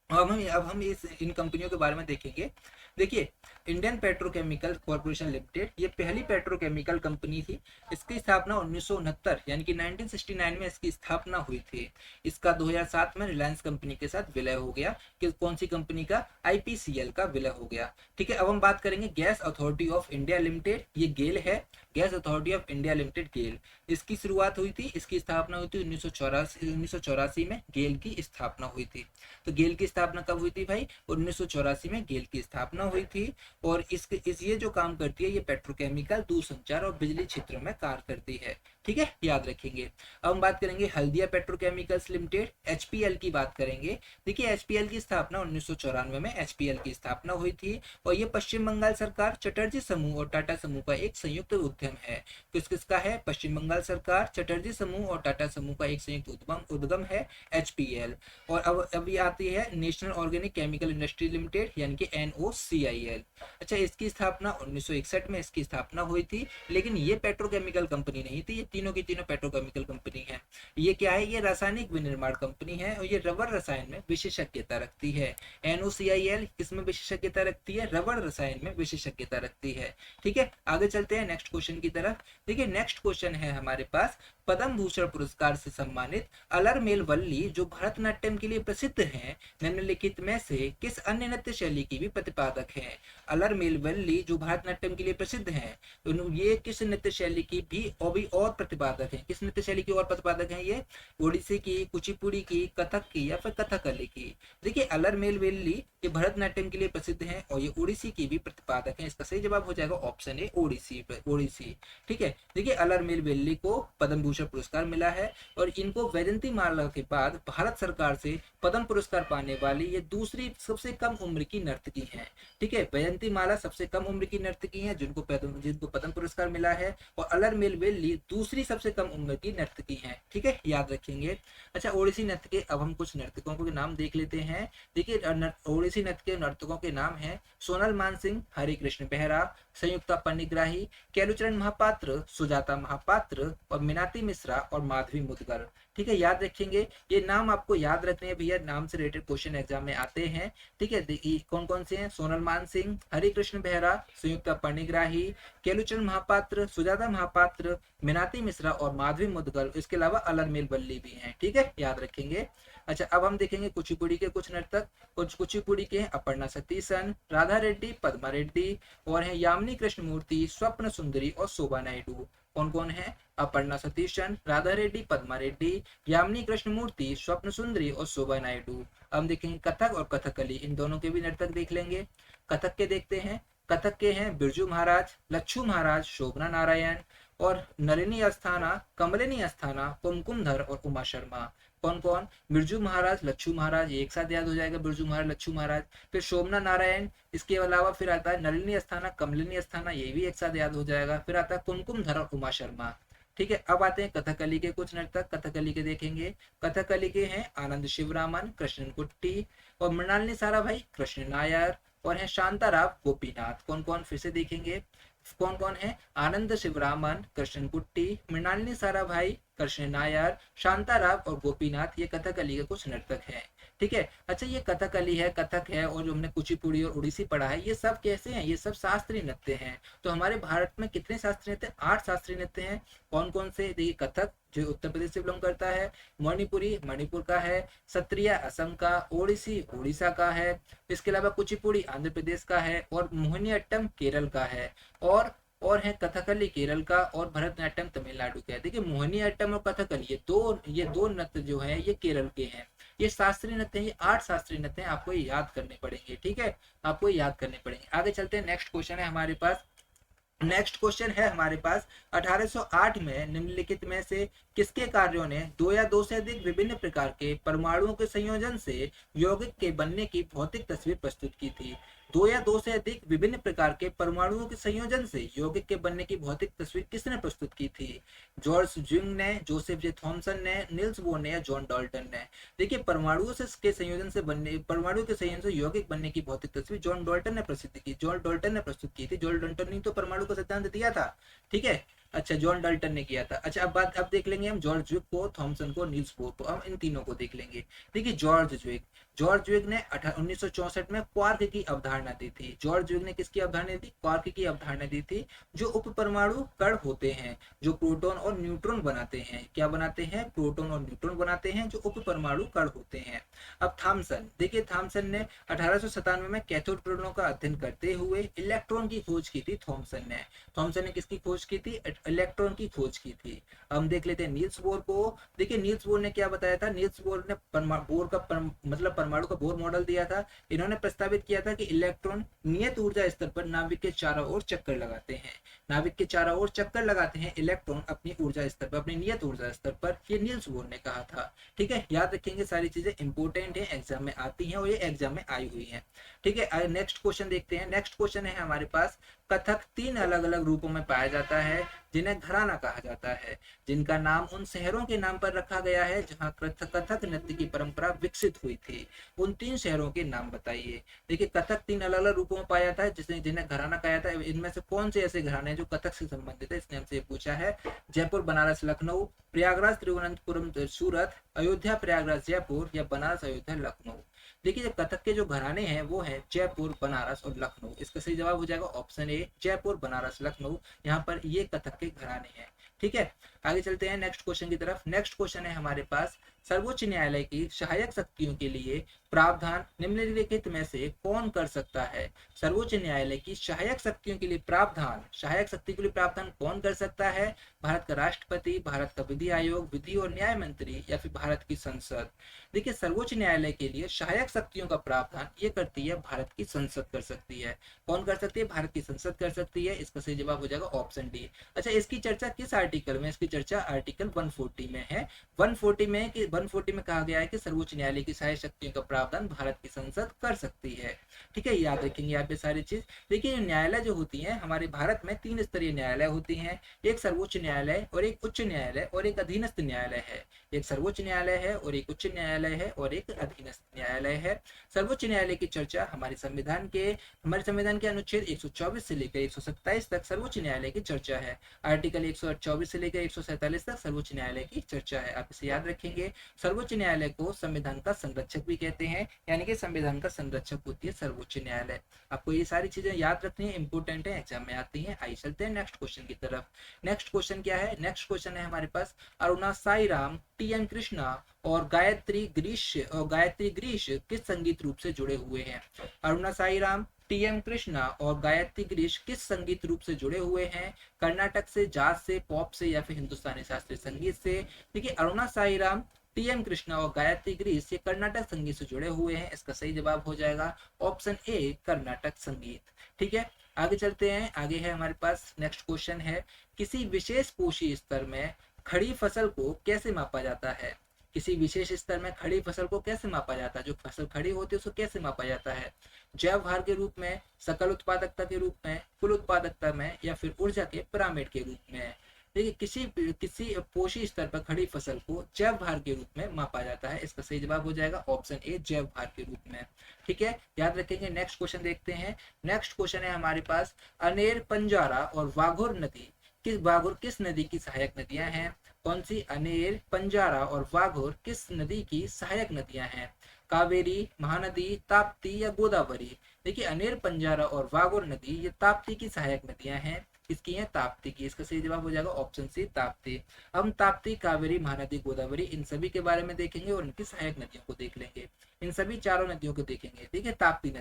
अब हम इन कंपनियों के बारे में देखेंगे। देखिए, इंडियन पेट्रोकेमिकल कॉर्पोरेशन लिमिटेड ये पहली पेट्रोकेमिकल कंपनी थी। इसकी स्थापना 1969 यानी कि 1969 में इसकी स्थापना हुई थी। इसका 2007 में रिलायंस कंपनी के साथ विलय हो गया। कि कौन सी कंपनी का? आईपीसीएल का विलय हो गया। ठीक है, अब हम बात करेंगे gas authority of India limited, ये गेल है। Gas authority of India limited, GAIL, इसकी शुरुआत हुई थी, इसकी स्थापना हुई थी 1984 में गेल की स्थापना हुई थी। तो गेल की स्थापना कब हुई थी भाई? 1984 में गेल की स्थापना हुई थी। और ये जो काम करती है, ये पेट्रोकेमिकल, दूरसंचार और बिजली क्षेत्रों में कार्य करती है। ठीक है, याद रखेंगे। अब हम बात करेंगे हल्दिया पेट्रोकेमिकल्स लिमिटेड, एचपीएल की बात करेंगे। देखिए, एचपीएल की स्थापना 1994 में एचपीएल की स्थापना हुई थी, और ये पश्चिम बंगाल सरकार, चटर्जी समूह और टाटा समूह का एक संयुक्त उद्यम है। किसका है? पश्चिम बंगाल सरकार, चटर्जी समूह और टाटा समूह का एक संयुक्त उद्यम है एचपीएल। और अब ये आती है national organic chemical industry limited, यानी कि NOCIL। अच्छा, इसकी स्थापना 1961 में इसकी स्थापना हुई थी, लेकिन ये पेट्रोकेमिकल कंपनी नहीं थी, ये तीनों की तीनों पेट्रोकेमिकल कंपनी है। ये क्या है, ये रासायनिक विनिर्माण कंपनी है और ये रबर रसायन में विशेषज्ञता रखती है। NOCIL किसमें विशेषज्ञता रखती है, रबर रसायन में विशेषज्ञता रखती है। ठीक है, आगे चलते हैं नेक्स्ट क्वेश्चन की तरफ। देखिए नेक्स्ट क्वेश्चन है हमारे पास, पद्म भूषण पुरस्कार से सम्मानित अलरमेल वल्ली जो भरतनाट्यम के लिए प्रसिद्ध हैं, निम्नलिखित में से किस अन्य नृत्य शैली की भी प्रतिपादक हैं। अलरमेल वल्ली जो भरतनाट्यम के लिए प्रसिद्ध हैं, ये किस नृत्य शैली की भी और प्रतिपादक हैं, किस नृत्य शैली की और प्रतिपादक हैं ये, ओडिसी की, कुचिपुड़ी की, कथक की या फिर कथकली की। देखिए अलरमेल वल्ली ये भरतनाट्यम के लिए प्रसिद्ध हैं और ये ओडिसी की भी प्रतिपादक हैं। इसका सही जवाब हो जाएगा ऑप्शन ए, ओडिसी, ओडिसी। ठीक है, देखिए अलरमेल वल्ली को पद्म भूषण पुरस्कार मिला है और इनको वैजयंती माला के बाद भारत सरकार से पद्म पुरस्कार पाने वाली ये दूसरी सबसे कम उम्र की नर्तकी है। ठीक है, वैजयंती माला सबसे कम उम्र की नर्तकी है जिनको पद्म पुरस्कार मिला है, और अलरमेल वल्ली दूसरी सबसे कम उम्र की नर्तकी है। ठीक है, याद रखेंगे। अच्छा, ओडिसी नर्तकी, अब हम कुछ नर्तकों के नाम देख लेते हैं। देखिए ओडिसी नर्तकों के नाम है सोनल मानसिंह, हरे कृष्ण बेहरा, संयुक्ता पन्नीग्राही, केलुचरण महापात्र, सुजाता महापात्र और मीनाती मिश्रा और माधवी मुदगल। ठीक है, याद रखेंगे, ये नाम आपको याद रखने हैं भैया, नाम से रिलेटेड क्वेश्चन एग्जाम में आते हैं। ठीक है, देखिए कौन कौन से हैं, सोनल मानसिंह, हरे कृष्ण बेहरा, संयुक्ता पन्नीग्राही, केलुचरण महापात्र, सुजाता महापात्र, मीनाती मिश्रा और माधवी मुदगल। इसके अलावा अलरमेल वल्ली भी हैं। ठीक है, याद रखेंगे। अच्छा, अब हम देखेंगे कुचिपुड़ी के कुछ नर्तक। कुछ कुचिपुड़ी के हैं अपर्णा सतीशन, राधा रेड्डी, पद्मा रेड्डी और हैं यामिनी कृष्णमूर्ति, स्वप्न सुंदरी और शोभा नायडू। कौन कौन है, अपर्णा सतीशन, राधा रेड्डी, पद्मा रेड्डी, यामिनी कृष्णमूर्ति, स्वप्न सुंदरी और शोभा नायडू। हम देखेंगे कथक और कथकली, इन दोनों के भी नर्तक देख लेंगे। कथक के देखते हैं, कथक के हैं बिरजू महाराज, लच्छू महाराज, शोभना नारायण और नलिनी अस्थाना, कमलिनी अस्थाना, कुमकुमधर और उमा शर्मा। कौन कौन, बिरजू महाराज, लच्छू महाराज, ये एक साथ याद हो जाएगा, बिरजू महाराज, लच्छू महाराज। फिर शोभना नारायण, इसके अलावा फिर आता है नलिनी अस्थाना, कमलिनी अस्थाना, ये भी एक साथ याद हो जाएगा। फिर आता है कुमकुमधर और उमा शर्मा। ठीक है, अब आते हैं कथकली के कुछ नर्तक। कथकली के देखेंगे, कथकली के हैं आनंद शिवरामन, कृष्णन कुट्टी और मृणालिनी साराभाई, कृष्ण नायर और हैं शांताराव गोपीनाथ। कौन कौन, फिर से देखेंगे, कौन कौन है, आनंद शिवरामन, कृष्ण कुट्टी, मृणालिनी साराभाई, कृष्ण नायर, शांताराव और गोपीनाथ, ये कथकली के कुछ नर्तक हैं। ठीक है, अच्छा ये कथकली है, कथक है और जो हमने कुचिपुड़ी और ओडिसी पढ़ा है, ये सब कैसे हैं, ये सब शास्त्रीय नृत्य हैं। तो हमारे भारत में कितने शास्त्रीय नृत्य, 8 शास्त्रीय नृत्य हैं। कौन कौन से, देखिए कथक जो उत्तर प्रदेश से बिलोंग करता है, मणिपुरी मणिपुर का है, सत्रिया असम का, ओडिसी उड़ीसा का है, इसके अलावा कुचिपुड़ी आंध्र प्रदेश का है और मोहिनीअट्टम केरल का है, और है कथकली केरल का और भरतनाट्यम तमिलनाडु का है। देखिए मोहिनीअट्टम और कथकली ये दो नृत्य जो है ये केरल के हैं। ये शास्त्रीय नृत्य हैं, ये 8 शास्त्रीय नृत्य हैं, आपको ये याद करने पड़ेंगे। ठीक है, आपको ये याद करने पड़ेंगे। आगे चलते हैं, नेक्स्ट क्वेश्चन है हमारे पास। नेक्स्ट क्वेश्चन है हमारे पास, 1808 में निम्नलिखित में से किसके कार्यों ने 2 या 2 से अधिक विभिन्न प्रकार के परमाणुओं के संयोजन से यौगिक के बनने की भौतिक तस्वीर प्रस्तुत की थी। 2 या 2 से अधिक विभिन्न प्रकार के परमाणुओं के संयोजन से यौगिक के बनने की भौतिक तस्वीर किसने प्रस्तुत की थी, जॉर्ज ज्विंग ने, जोसेफ जे थॉमसन ने, निल्स बोर ने या जॉन डाल्टन ने। देखिए परमाणुओं से के संयोजन से बनने, परमाणु के संयोजन से यौगिक बनने की भौतिक तस्वीर जॉन डाल्टन ने प्रस्तुत की, जॉन डाल्टन ने प्रस्तुत की थी। जॉन डाल्टन ने तो परमाणु का सिद्धांत दिया था। ठीक है, अच्छा जॉन डाल्टन ने किया था। अच्छा अब देख लेंगे हम जॉर्ज ज्विग को, थॉमसन को, नील्स बोर को, हम इन तीनों को देख लेंगे। देखिए जॉर्ज ज्विग ने 1964 में क्वार्क की अवधारणा दी थी। जॉर्ज ज्विग ने किसकी अवधारणा दी, क्वार्क की अवधारणा दी थी, जो उप परमाणु कण होते हैं, जो प्रोटॉन और न्यूट्रॉन बनाते हैं। क्या बनाते हैं, प्रोटॉन और न्यूट्रॉन बनाते हैं, जो उप परमाणु कण होते हैं। अब थॉमसन, देखिए थॉमसन ने 1897 में कैथोड किरणों का अध्ययन करते हुए इलेक्ट्रॉन की खोज की थी। थॉमसन ने किसकी खोज की थी, इलेक्ट्रॉन की खोज की थी। हम देख लेते हैं नील्स बोर को। देखिए नील्स बोर ने क्या बताया था, नील्स बोर ने बोर का मतलब परमाणु का बोर मॉडल दिया था। इन्होंने प्रस्तावित किया था कि इलेक्ट्रॉन नियत ऊर्जा स्तर पर नाभिक के चारों ओर चक्कर लगाते हैं। नाभिक के चारों ओर चक्कर लगाते हैं इलेक्ट्रॉन अपनी ऊर्जा स्तर पर, अपनी नियत ऊर्जा स्तर पर, ये नील्स बोर ने कहा था। ठीक है, याद रखेंगे, सारी चीजें इंपॉर्टेंट है, एग्जाम में आती हैं और ये एग्जाम में आई हुई हैं। ठीक है, नेक्स्ट क्वेश्चन देखते हैं। नेक्स्ट क्वेश्चन है हमारे पास, कथक 3 अलग अलग रूपों में पाया जाता है जिन्हें घराना कहा जाता है, जिनका नाम उन शहरों के नाम पर रखा गया है जहां कथक नृत्य की परंपरा विकसित हुई थी। उन 3 शहरों के नाम बताइए। देखिए, कथक 3 अलग अलग रूपों में पाया जाता है जिन्हें घराना कहा जाता है। इनमें से कौन से ऐसे घराने हैं जो कथक से संबंधित है, इसने हमसे पूछा है। जयपुर, बनारस, लखनऊ, प्रयागराज, तिरुवनंतपुरम, सूरत, अयोध्या, प्रयागराज, जयपुर, या बनारस, अयोध्या, लखनऊ। देखिए, कथक के जो घराने हैं वो है जयपुर, बनारस और लखनऊ। इसका सही जवाब हो जाएगा ऑप्शन ए, जयपुर, बनारस, लखनऊ। यहाँ पर ये कथक के घराने हैं। ठीक है, आगे चलते हैं नेक्स्ट क्वेश्चन की तरफ। नेक्स्ट क्वेश्चन है हमारे पास, सर्वोच्च न्यायालय की सहायक शक्तियों के लिए प्रावधान निम्नलिखित में से कौन कर सकता है। सर्वोच्च न्यायालय की सहायक शक्तियों के लिए प्रावधान, सहायक शक्ति के लिए प्रावधान कौन कर सकता है? भारत का राष्ट्रपति, भारत का विधि आयोग, विधि और न्याय मंत्री, या फिर भारत की संसद। देखिए, सर्वोच्च न्यायालय के लिए सहायक शक्तियों का प्रावधान ये करती है भारत की संसद कर सकती है। कौन कर सकती है? भारत की संसद कर सकती है। इसका सही जवाब हो जाएगा ऑप्शन डी। अच्छा, इसकी चर्चा किस आर्टिकल में? इसकी चर्चा आर्टिकल 140 में है। 140 में कहा गया है कि सर्वोच्च न्यायालय की सहायक शक्तियों का प्रावधान भारत की संसद कर सकती है। ठीक है, याद रखेंगे आप ये सारी चीज। देखिए, न्यायालय जो होती है हमारे भारत में 3 स्तरीय न्यायालय होती हैं। एक सर्वोच्च न्यायालय और एक उच्च न्यायालय और एक अधीनस्थ न्यायालय है। एक सर्वोच्च न्यायालय है और एक उच्च न्यायालय है और एक अधीनस्थ न्यायालय है। सर्वोच्च न्यायालय की चर्चा हमारे संविधान के अनुच्छेद 124 से लेकर 127 तक सर्वोच्च न्यायालय की चर्चा है। आर्टिकल 124 से लेकर 147 तक सर्वोच्च न्यायालय की चर्चा है। आप इसे याद रखेंगे। सर्वोच्च न्यायालय को संविधान का संरक्षक भी कहते हैं, यानी कि संविधान का संरक्षक होती है सर्वोच्च न्यायालय। आपको ये सारी चीजें याद रखनी है, इंपोर्टेंट है, एग्जाम में आती हैं। आइए चलते हैं नेक्स्ट क्वेश्चन की तरफ। नेक्स्ट क्वेश्चन क्या है? नेक्स्ट क्वेश्चन है हमारे पास, अरुणा साईराम, टी.एन. कृष्णा और गायत्री ग्रीश किस संगीत रूप से जुड़े हुए हैं? अरुणा साईराम, टी.एम. कृष्णा और गायत्री ग्रीश किस संगीत रूप से जुड़े हुए हैं? कर्नाटक से, जाज से, पॉप से, या फिर हिंदुस्तानी शास्त्रीय संगीत से? देखिए, अरुणा साईराम, टी.एम. कृष्णा और गायत्री ग्रीश ये कर्नाटक संगीत से जुड़े हुए हैं। इसका सही जवाब हो जाएगा ऑप्शन ए, कर्नाटक संगीत। ठीक है, आगे चलते हैं। आगे है हमारे पास नेक्स्ट क्वेश्चन है, किसी विशेष पोषी स्तर में खड़ी फसल को कैसे मापा जाता है? किसी विशेष स्तर में खड़ी फसल को कैसे मापा जाता है? जो फसल खड़ी होती है उसको कैसे मापा जाता है? जैव भार के रूप में, सकल उत्पादकता के रूप में, कुल उत्पादकता में, या फिर ऊर्जा के पिरामिड के रूप में? देखिए, किसी पोषी स्तर पर खड़ी फसल को जैव भार के रूप में मापा जाता है। इसका सही जवाब हो जाएगा ऑप्शन ए, जैव भार के रूप में। ठीक है, याद रखेंगे। नेक्स्ट क्वेश्चन देखते हैं। नेक्स्ट क्वेश्चन है हमारे पास, अनेर, पंजारा और वाघुर किस नदी की सहायक नदियां हैं? कौन सी? अनेर, पंजारा और वाघुर किस नदी की सहायक नदियां हैं? कावेरी, महानदी, ताप्ती, या गोदावरी? देखिए, अनेर, पंजारा और वाघुर नदी ये ताप्ती की सहायक नदियां हैं। किसकी है? ताप्ती की। इसका सही जवाब हो जाएगा ऑप्शन सी, ताप्ती। हम ताप्ती, कावेरी, महानदी, गोदावरी इन सभी के बारे में देखेंगे और इनकी सहायक नदियों को देख लेंगे। इन सभी चारों नदियों को देखेंगे। देखिए, ताप्ती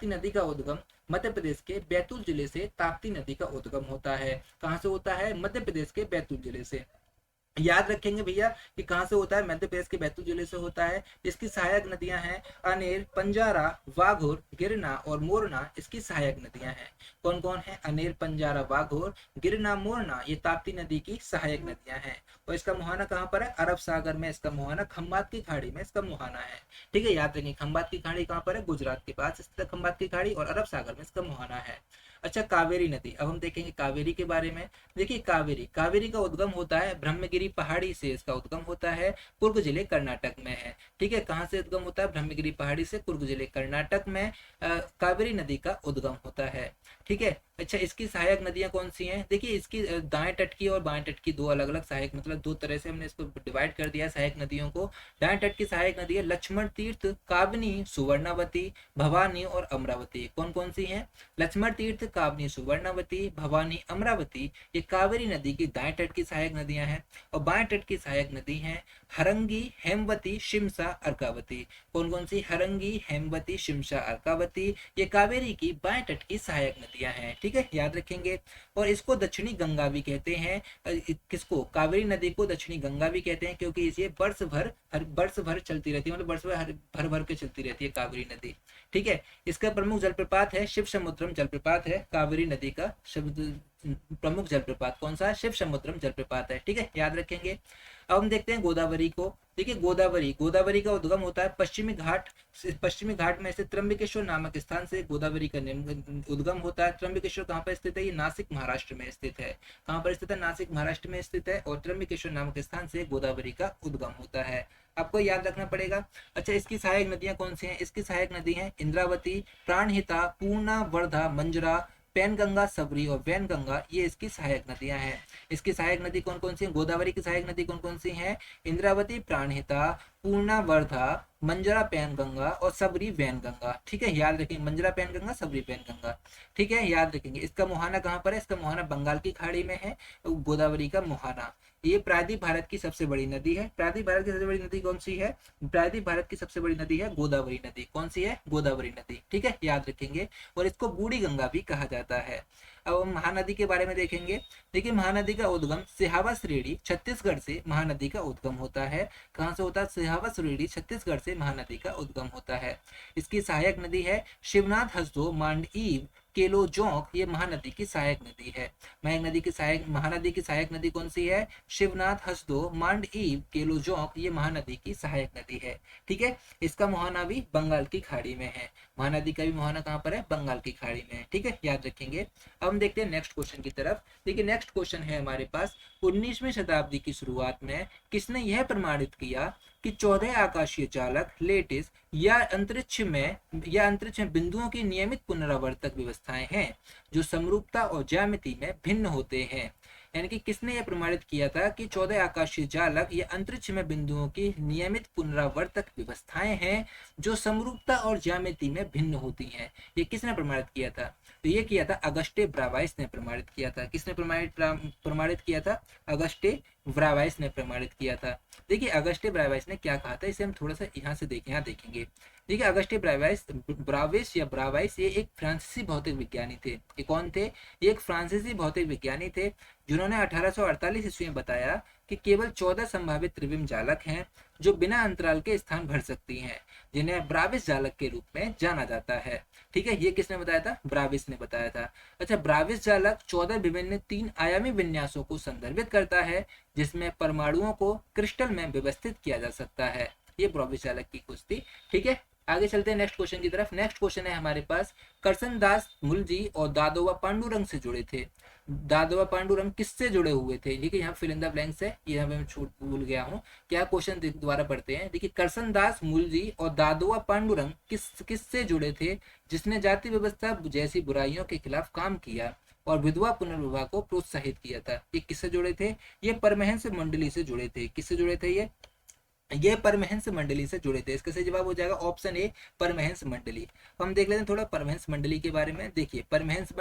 नदी का उद्गम मध्य प्रदेश के बैतूल जिले से ताप्ती नदी का उद्गम होता है। कहाँ से होता है? मध्य प्रदेश के बैतूल जिले से। याद रखेंगे भैया कि कहाँ से होता है? मध्य प्रदेश के बैतूल जिले से होता है। इसकी सहायक नदियां हैं अनेर, पंजारा, वाघुर, गिरना और मोरना। इसकी सहायक नदियां हैं। कौन कौन है? अनेर, पंजारा, वाघुर, गिरना, मोरना, ये ताप्ती नदी की सहायक नदियां हैं। और इसका मुहाना कहाँ पर है? अरब सागर में इसका मुहाना, खंबात की खाड़ी में इसका मुहाना है। ठीक है, याद रखेंगे। खंबात की खाड़ी कहाँ पर है? गुजरात के पास स्थित खंबात की खाड़ी, और अरब सागर में इसका मुहाना है। अच्छा, कावेरी नदी, अब हम देखेंगे कावेरी के बारे में। देखिए, कावेरी का उद्गम होता है ब्रह्मगिरी पहाड़ी से। इसका उद्गम होता है कुर्ग जिले, कर्नाटक में है। ठीक है, कहाँ से उद्गम होता है? ब्रह्मगिरी पहाड़ी से कुर्ग जिले, कर्नाटक में कावेरी नदी का उद्गम होता है। ठीक है, अच्छा, इसकी सहायक नदियां कौन सी हैं? देखिए, इसकी दाएं तट की और बाएं तट की दो अलग अलग सहायक, मतलब दो तरह से हमने इसको डिवाइड कर दिया सहायक नदियों को। दाएं तट की सहायक नदी है लक्ष्मण तीर्थ, काबनी, सुवर्णावती, भवानी और अमरावती। कौन कौन सी हैं? लक्ष्मण तीर्थ, काबनी, सुवर्णावती, भवानी, अमरावती, ये कावेरी नदी की दाएं तट की सहायक नदियां हैं। और बाएं तट की सहायक नदी हैं हरंगी, हेमवती, शिमसा, अर्कावती। कौन कौन सी? हरंगी, हेमवती, शिमसा, अर्कावती, ये कावेरी की बाएं तट की सहायक नदियां हैं। ठीक है, याद रखेंगे। और इसको दक्षिणी गंगा भी कहते हैं। किसको? कावेरी नदी को दक्षिणी गंगा भी कहते हैं, क्योंकि ये वर्ष भर चलती रहती है, मतलब वर्ष भर भर भर के चलती रहती है कावेरी नदी। ठीक है, इसका प्रमुख जलप्रपात है शिव समुद्रम जलप्रपात है, कावेरी नदी का शब्द प्रमुख जलप्रपात कौन सा है? शिव समुद्रम जलप्रपात है। ठीक है, याद रखेंगे। अब हम देखते हैं गोदावरी को। देखिए गोदावरी का उद्गम होता है पश्चिमी घाट में स्थित त्र्यंबकेश्वर नामक स्थान से गोदावरी का उद्गम होता है। त्र्यंबकेश्वर कहाँ पर स्थित है? ये नासिक महाराष्ट्र में स्थित है। कहाँ पर स्थित है? नासिक महाराष्ट्र में स्थित है। और त्र्यंबकेश्वर नामक स्थान से गोदावरी का उद्गम होता है, आपको याद रखना पड़ेगा। अच्छा, इसकी सहायक नदियां कौन सी हैं? इसकी सहायक नदी है इंद्रावती, प्राणहिता, पूर्णा, वर्धा, मंजरा, पैनगंगा, सबरी और वैनगंगा, ये इसकी सहायक नदियां हैं। इसकी सहायक नदी कौन कौन सी है? गोदावरी की सहायक नदी कौन कौन सी है? इंद्रावती, प्राणहिता, पूर्णा, वर्धा, मंजरा, पैनगंगा और सबरी वैनगंगा। ठीक है, याद रखेंगे, मंजरा पैनगंगा, सबरी वैनगंगा। ठीक है, याद रखेंगे। इसका मुहाना कहाँ पर है? इसका मुहाना बंगाल की खाड़ी में है, गोदावरी का मुहाना। ये प्रायद्वीप भारत की सबसे बड़ी नदी है। प्रायद्वीप भारत की सबसे बड़ी नदी कौन सी है? प्रायद्वीप भारत की सबसे बड़ी नदी है गोदावरी नदी। कौन सी है? गोदावरी नदी। ठीक है, याद रखेंगे। और इसको बूढ़ी गंगा भी कहा जाता है। अब हम महानदी के बारे में देखेंगे। देखिए, महानदी का उद्गम सिहावा श्रेणी छत्तीसगढ़ से महानदी का उद्गम होता है। कहाँ से होता है? सिहावा श्रेणी छत्तीसगढ़ से महानदी का उद्गम होता है। इसकी सहायक नदी है शिवनाथ, हसदो, मांडईव, केलोजोंक, ये महानदी की सहायक नदी है। महानदी की सहायक नदी कौन सी है? शिवनाथ, हसदो, मांडईव, केलोजोंक, ये महानदी की सहायक नदी है। ठीक है, इसका मुहाना भी बंगाल की खाड़ी में है। महानदी का भी मुहाना कहाँ पर है? बंगाल की खाड़ी में है। ठीक है, याद रखेंगे। अब हम देखते हैं नेक्स्ट क्वेश्चन की तरफ। देखिए, नेक्स्ट क्वेश्चन है हमारे पास, 19वीं शताब्दी की शुरुआत में किसने यह प्रमाणित किया कि 14 आकाशीय चालक लेटिस या अंतरिक्ष में बिंदुओं की नियमित पुनरावर्तक व्यवस्थाएं हैं जो समरूपता और ज्यामिति में भिन्न होते हैं। यानी कि किसने यह प्रमाणित किया था कि 14 आकाशीय जालक या अंतरिक्ष में बिंदुओं की नियमित पुनरावर्तक व्यवस्थाएं हैं जो समरूपता और ज्यामिति में भिन्न होती हैं। ये किसने प्रमाणित किया था? तो ये किया था अगस्टे ब्रावाइस ने प्रमाणित किया था। किसने प्रमाणित किया था? अगस्टे ब्रावाइस ने प्रमाणित किया था। देखिए, अगस्टे ब्रावाइस ने क्या कहा था, इसे हम थोड़ा सा यहाँ देखेंगे। देखिए, अगस्टे ब्रावाइस ये एक फ्रांसीसी भौतिक विज्ञानी थे। ये कौन थे? ये एक फ्रांसीसी भौतिक विज्ञानी थे जिन्होंने 1848 ईस्वी में बताया कि केवल 14 संभावित त्रिविम जालक हैं जो बिना अंतराल के स्थान भर सकती हैं, जिन्हें ब्राविस जालक के रूप में जाना जाता है। ठीक है, ये किसने बताया था? ब्राविस ने बताया था। अच्छा, ब्राविस जालक 14 विभिन्न 3 आयामी विन्यासों को संदर्भित करता है जिसमें परमाणुओं को क्रिस्टल में व्यवस्थित किया जा सकता है। ये ब्राविस जालक की खोज थी। ठीक है, आगे चलते हैं नेक्स्ट क्वेश्चन की तरफ। नेक्स्ट क्वेश्चन है हमारे पास, करसन दास मुलजी और दादोबा पांडुरंग से जुड़े थे। दादोबा पांडुरंग किससे जुड़े हुए थे? देखिए, यहाँ फिल इन द ब्लैंक्स है, ये मैं छूट भूल गया हूँ। क्या क्वेश्चन दोबारा पढ़ते हैं। देखिए, करसन दास मुलजी और दादोबा पांडुरंग किससे जुड़े थे जिसने जाति व्यवस्था जैसी बुराइयों के खिलाफ काम किया और विधवा पुनर्विवाह को प्रोत्साहित किया था? ये किससे जुड़े थे? ये परमहंस मंडली से जुड़े थे। किससे जुड़े थे? ये परमहंस मंडली से जुड़े थे। इसका सही जवाब हो जाएगा ऑप्शन ए, परमहंस मंडली। हम देख लेते हैं थोड़ा परमहंस मंडली के बारे में। देखिए, परमहंस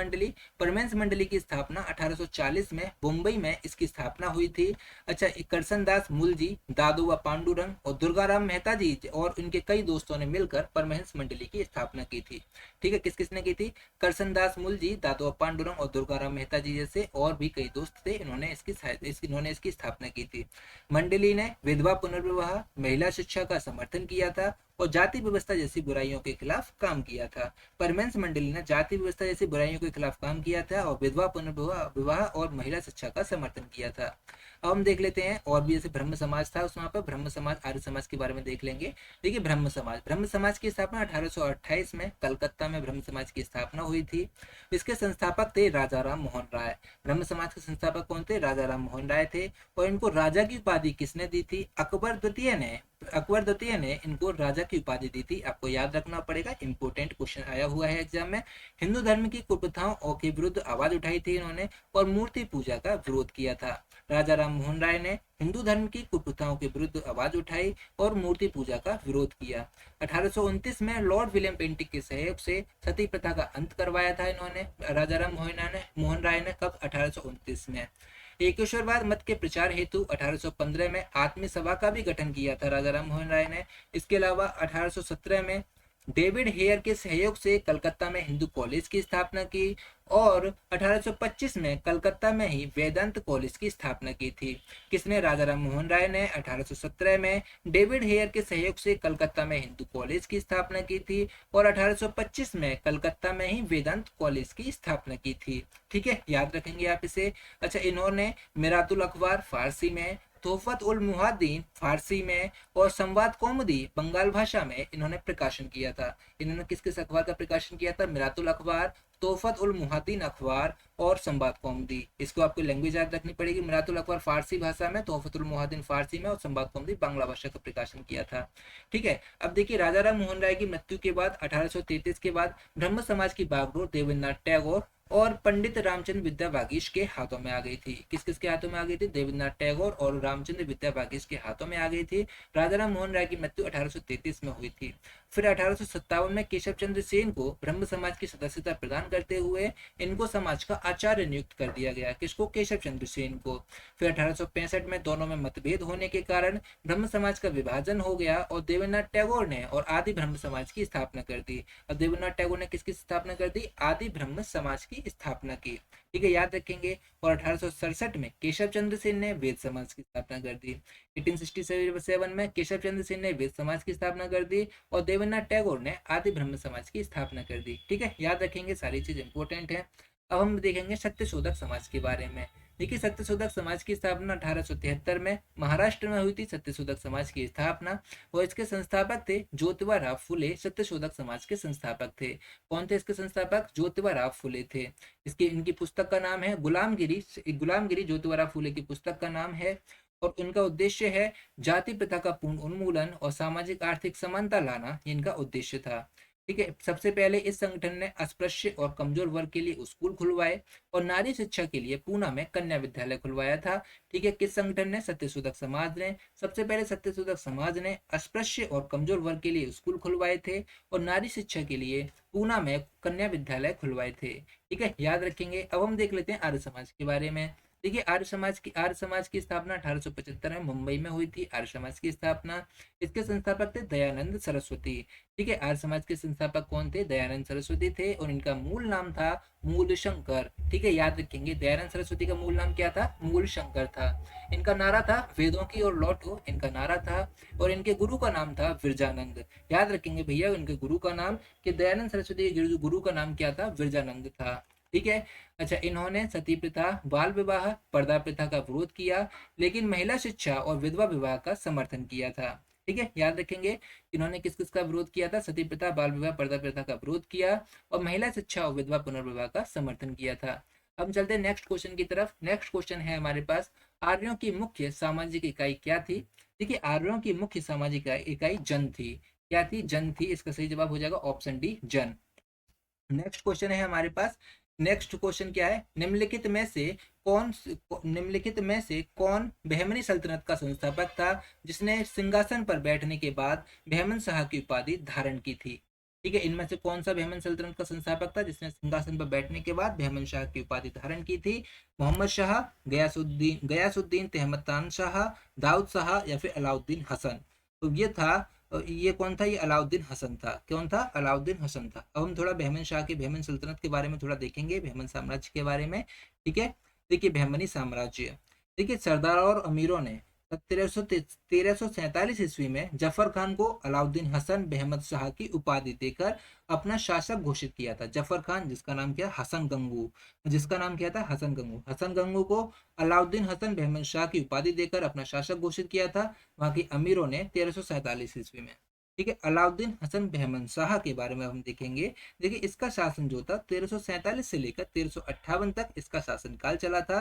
मंडली की स्थापना 1840 में मुंबई में इसकी स्थापना हुई थी। अच्छा, करसन दास मुलजी, दादोबा पांडुरंग और दुर्गाराम मेहता जी और उनके कई दोस्तों ने मिलकर परमहंस मंडली की स्थापना की थी। ठीक है, किसने की थी? करसन दास मुलजी, दादोबा पांडुरंग और दुर्गाराम मेहता जी जैसे और भी कई दोस्त थे, इन्होंने इसकी स्थापना की थी। मंडली ने विधवा पुनर्विवाह, महिला शिक्षा का समर्थन किया था और जाति व्यवस्था जैसी बुराइयों के खिलाफ काम किया था। परमहंस मंडली ने जाति व्यवस्था जैसी बुराइयों के खिलाफ काम किया था और विधवा पुनर्विवाह और महिला शिक्षा का समर्थन किया था। अब हम देख लेते हैं और भी, जैसे ब्रह्म समाज था उस वहां पर ब्रह्म समाज, आर्य समाज के बारे में देख लेंगे। देखिए, ब्रह्म समाज की स्थापना 1828 में कलकत्ता में ब्रह्म समाज की स्थापना हुई थी। इसके संस्थापक थे राजा राम मोहन राय। ब्रह्म समाज के संस्थापक कौन थे? राजा राम मोहन राय थे। और इनको राजा की उपाधि किसने दी थी? अकबर द्वितीय ने इनको राजा की उपाधि दी थी। आपको याद रखना पड़ेगा, इंपोर्टेंट क्वेश्चन आया हुआ है एग्जाम में। हिंदू धर्म की कुप्रथाओं के विरुद्ध आवाज उठाई थी इन्होंने और मूर्ति पूजा का विरोध किया था। राजा राम मोहन राय ने हिंदू धर्म की कुप्रथाओं के विरुद्ध आवाज उठाई और मूर्ति पूजा का विरोध किया। 1829 में लॉर्ड विलियम बेंटिक के सहयोग से सती प्रथा का अंत करवाया था इन्होंने, राजा राम मोहन राय ने। कब? 1829 में। एकेश्वरवाद मत के प्रचार हेतु 1815 में आत्मीय सभा का भी गठन किया था राजा राम मोहन राय ने। इसके अलावा 1817 में डेविड हेयर के सहयोग से कलकत्ता में हिंदू कॉलेज की स्थापना की और 1825 में कलकत्ता में ही वेदांत कॉलेज की स्थापना की थी। किसने? राजा राम मोहन राय ने 1817 में डेविड हेयर के सहयोग से कलकत्ता में हिंदू कॉलेज की स्थापना की थी और 1825 में कलकत्ता में ही वेदांत कॉलेज की स्थापना की थी। ठीक है, याद रखेंगे आप इसे। अच्छा, इन्होंने मिरातुल अखबार फारसी में, तोहफत उल मुहाद्दीन फारसी में और संवाद कौमुदी बंगाल भाषा में इन्होंने प्रकाशन किया था। इन्होंने किस किस अखबार का प्रकाशन किया था? मिरातुल अखबार, तोहफत उल मुहाद्दीन अखबार और संवाद कौमुदी। इसको आपको लैंग्वेज याद रखनी पड़ेगी। मिरातुल अखबार फारसी भाषा में, तोहफत उल मुहाद्दीन फारसी में और संवाद कौमुदी बांग्ला भाषा का प्रकाशन किया था। ठीक है, अब देखिए, राजा राम मोहन राय की मृत्यु के बाद 1833 के बाद ब्रह्म समाज की बागडोर देवेंद्रनाथ टैगोर और पंडित रामचंद्र विद्या वागीश के हाथों में आ गई थी। किस किस के हाथों में आ गई थी? देवेंद्रनाथ टैगोर और रामचंद्र विद्या वागीश के हाथों में आ गई थी। राजा राम मोहन राय की मृत्यु 1833 में हुई थी। फिर 1857 में केशव चंद्र सेन को ब्रह्म समाज की सदस्यता प्रदान करते हुए इनको समाज का आचार्य नियुक्त कर दिया गया। किसको? केशव चंद्र सेन को। फिर 1865 में दोनों में मतभेद होने के कारण ब्रह्म समाज का विभाजन हो गया और देवेंद्रनाथ टैगोर ने और आदि ब्रह्म समाज की स्थापना कर दी। अब देवेंद्रनाथ टैगोर ने किसकी स्थापना कर दी? आदि ब्रह्म समाज की स्थापना की। ठीक है, याद रखेंगे। और 1867 में केशव चंद्र सेन ने वेद समाज की स्थापना कर दी। 1867 में केशव चंद्र सेन ने वेद समाज की स्थापना कर दी और देवेंद्रनाथ टैगोर ने आदि ब्रह्म समाज की स्थापना कर दी। ठीक है, याद रखेंगे, सारी चीज इंपॉर्टेंट है। अब हम देखेंगे सत्यशोधक समाज के बारे में। देखिए, सत्यशोधक समाज की स्थापना 1873 में महाराष्ट्र में हुई थी। सत्यशोधक समाज की स्थापना और इसके संस्थापक थे ज्योतिबा राव फुले। सत्यशोधक समाज के संस्थापक थे। कौन थे इसके संस्थापक? ज्योतिबा राव फुले थे। इसकी इनकी पुस्तक का नाम है गुलामगिरी। गुलामगिरी ज्योतिबा राव फुले की पुस्तक का नाम है और इनका उद्देश्य है जाति प्रथा का पूर्ण उन्मूलन और सामाजिक आर्थिक समानता लाना, इनका उद्देश्य था। ठीक है, सबसे पहले इस संगठन ने अस्पृश्य और कमजोर वर्ग के लिए स्कूल खुलवाए और नारी शिक्षा के लिए पूना में कन्या विद्यालय खुलवाया था। ठीक है, किस संगठन ने? सत्यशोधक समाज ने। सबसे पहले सत्यशोधक समाज ने अस्पृश्य और कमजोर वर्ग के लिए स्कूल खुलवाए थे और नारी शिक्षा के लिए पूना में कन्या विद्यालय खुलवाए थे। ठीक है, याद रखेंगे। अब हम देख लेते हैं आर्य समाज के बारे में। देखिए, आर्य समाज की स्थापना 1875 में मुंबई में हुई थी। आर्य समाज की स्थापना, इसके संस्थापक थे दयानंद सरस्वती। ठीक है, आर्य समाज के संस्थापक कौन थे? दयानंद सरस्वती थे और इनका मूल नाम था मूल शंकर। ठीक है, याद रखेंगे, दयानंद सरस्वती का मूल नाम क्या था? मूल शंकर था। इनका नारा था वेदों की ओर लौटो, इनका नारा था। और इनके गुरु का नाम था विरजानंद। याद रखेंगे भैया, इनके गुरु का नाम, कि दयानंद सरस्वती के गुरु का नाम क्या था? विरजानंद था। ठीक है। अच्छा, इन्होंने सती प्रथा, बाल विवाह, पर्दा प्रथा का विरोध किया, लेकिन महिला शिक्षा और विधवा विवाह का समर्थन किया था। ठीक है, याद रखेंगे, इन्होंने किस किस का विरोध किया था? सती प्रथा, बाल विवाह, पर्दा प्रथा का विरोध किया और महिला शिक्षा और विधवा पुनर्विवाह का समर्थन किया था। अब चलते हैं नेक्स्ट क्वेश्चन की तरफ। नेक्स्ट क्वेश्चन है हमारे पास, आर्यों की मुख्य सामाजिक इकाई क्या थी? देखिए, आर्यों की मुख्य सामाजिक इकाई जन थी। क्या थी? जन थी। इसका सही जवाब हो जाएगा ऑप्शन डी, जन। नेक्स्ट क्वेश्चन है हमारे पास। नेक्स्ट क्वेश्चन क्या है? निम्नलिखित में से कौन बहमनी सल्तनत का संस्थापक था जिसने सिंहासन पर बैठने के बाद बहमन शाह की उपाधि धारण की थी? ठीक है, इनमें से कौन सा बहमन सल्तनत का संस्थापक था जिसने सिंहासन पर बैठने के बाद बहमन शाह की उपाधि धारण की थी? मोहम्मद शाह, गयासुद्दीन तहमतान शाह, दाऊद शाह या फिर अलाउद्दीन हसन? तो ये कौन था? ये अलाउद्दीन हसन था। कौन था? अलाउद्दीन हसन था। अब हम थोड़ा बहमन शाह के, बहमन सल्तनत के बारे में थोड़ा देखेंगे, बहमन साम्राज्य के बारे में। ठीक है, देखिए, बहमनी साम्राज्य। देखिए, सरदार और अमीरों ने 1347 ईस्वी में जफर खान को अलाउद्दीन हसन बहमद शाह की उपाधि देकर अपना शासक घोषित किया था। जफर खान, जिसका नाम क्या? हसन गंगू। जिसका नाम क्या था? हसन गंगू। हसन गंगू को अलाउद्दीन हसन बहमद शाह की उपाधि देकर अपना शासक घोषित किया था वहां के अमीरों ने 1347 ईस्वी में। ठीक है, अलाउद्दीन हसन बहमन शाह के बारे में हम देखेंगे। देखिए, इसका शासन जो था 1347 से लेकर 1358 तक इसका शासनकाल चला था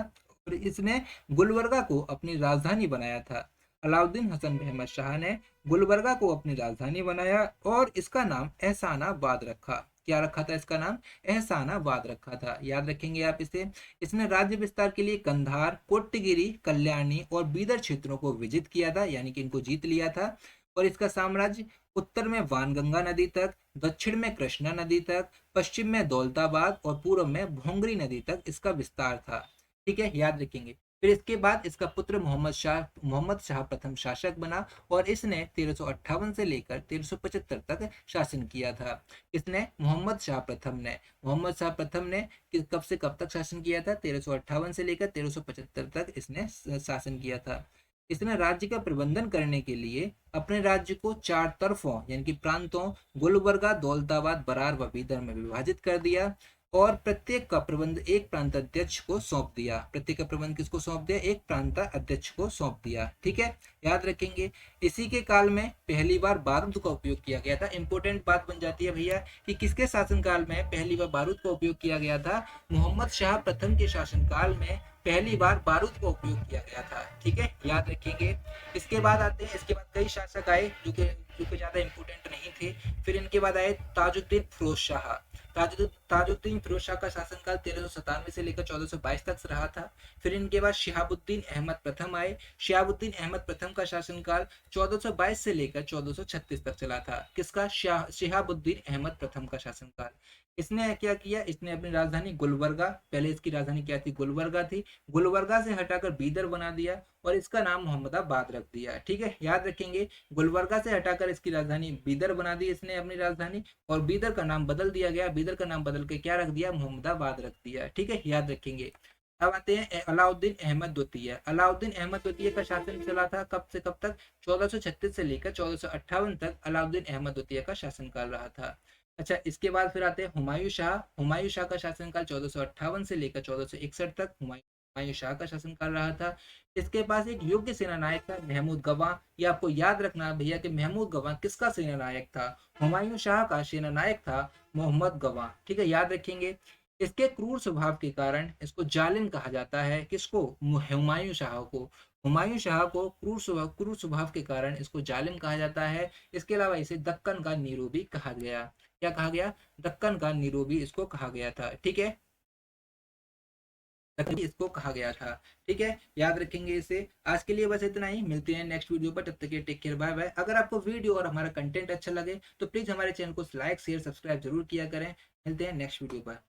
और इसने गुलबर्गा को अपनी राजधानी बनाया था। अलाउद्दीन हसन बहमद शाह ने गुलबर्गा को अपनी राजधानी बनाया और इसका नाम एहसानाबाद रखा। क्या रखा था? इसका नाम एहसानाबाद रखा था। याद रखेंगे आप इसे। इसने राज्य विस्तार के लिए कंधार, कोट्टगिरी, कल्याणी और बीदर क्षेत्रों को विजित किया था, यानी कि इनको जीत लिया था। और इसका साम्राज्य उत्तर में वानगंगा नदी तक, दक्षिण में कृष्णा नदी तक, पश्चिम में दौलताबाद और पूर्व में भोंगरी नदी तक इसका विस्तार था। ठीक है, याद रखेंगे। फिर इसके बाद इसका पुत्र मोहम्मद शाह प्रथम शासक बना और इसने 1358 से लेकर 1375 तक शासन किया था। इसने मोहम्मद शाह प्रथम ने कब से कब तक शासन किया था? 1358 से लेकर 1375 तक इसने शासन किया था। इसने राज्य का प्रबंधन करने के लिए अपने राज्य को 4 तरफों यानी कि प्रांतों गुलबर्गा, दौलताबाद, बरार व बीदर में विभाजित कर दिया और प्रत्येक का प्रबंध एक प्रांत अध्यक्ष को सौंप दिया। प्रत्येक का प्रबंध किसको सौंप दिया? एक प्रांत अध्यक्ष को सौंप दिया। ठीक है, याद रखेंगे। इसी के काल में पहली बार बारूद का उपयोग किया गया था। इंपॉर्टेंट बात बन जाती है भैया कि किसके शासनकाल में पहली बार बारूद का उपयोग किया गया था? मोहम्मद शाह प्रथम के शासनकाल में पहली बार बारूद का उपयोग किया गया था। ठीक है, याद रखेंगे। इसके बाद आते हैं, इसके बाद कई शासक आए जो कि ज्यादा इंपोर्टेंट नहीं थे। फिर इनके बाद आए ताजुद्दीन फिरोज शाह। ताजुद्दीन फिरोज शाह का शासनकाल 1397 से लेकर 1422 तक रहा था। फिर इनके बाद शिहाबुद्दीन अहमद प्रथम आए। शिहाबुद्दीन अहमद प्रथम का शासनकाल 1422 से लेकर 1436 तक चला था। किसका? शिहाबुद्दीन अहमद प्रथम का शासनकाल। इसने क्या किया? इसने अपनी राजधानी गुलबर्गा, पहले इसकी राजधानी क्या थी? गुलबर्गा थी, गुलबर्गा से हटाकर बीदर बना दिया और इसका नाम मोहम्मदाबाद रख दिया। ठीक है, याद रखेंगे। गुलबर्गा से हटाकर इसकी राजधानी बीदर बना दी इसने अपनी राजधानी, और बीदर का नाम बदल दिया गया। बीदर का नाम बदल के क्या रख दिया? मोहम्मदाबाद रख दिया। ठीक है, याद रखेंगे। अब आते हैं अलाउद्दीन अहमद द्वितीय। अलाउद्दीन अहमद द्वितीय का शासन चला था कब से कब तक? 1436 से लेकर 1458 तक अलाउद्दीन अहमद द्वितीय का शासनकाल रहा था। अच्छा, इसके बाद फिर आते हैं हुमायूं शाह। हुमायूं शाह का शासनकाल 1458 से लेकर 1461 तक हुमायूं शाह का शासनकाल रहा था। इसके पास एक योग्य सेना नायक था, महमूद गवाह। ये आपको याद रखना है भैया कि महमूद गवाह किसका सेना नायक था? हुमायूं शाह का सेना नायक था मोहम्मद गवाह। ठीक है, याद रखेंगे। इसके क्रूर स्वभाव के कारण इसको जालिम कहा जाता है। किसको? हुमायूं शाह को। हुमायूं शाह को क्रूर स्वभाव के कारण इसको जालिम कहा जाता है। इसके अलावा इसे दक्कन का नीरो भी कहा गया। क्या कहा गया? दक्कन का नीरो भी इसको कहा गया था। ठीक है, दक्कन इसको कहा गया था। ठीक है, याद रखेंगे इसे। आज के लिए बस इतना ही, मिलते हैं नेक्स्ट वीडियो पर। तब तक के टेक केयर, बाय बाय। अगर आपको वीडियो और हमारा कंटेंट अच्छा लगे तो प्लीज हमारे चैनल को लाइक शेयर सब्सक्राइब जरूर किया करें। मिलते हैं नेक्स्ट वीडियो पर।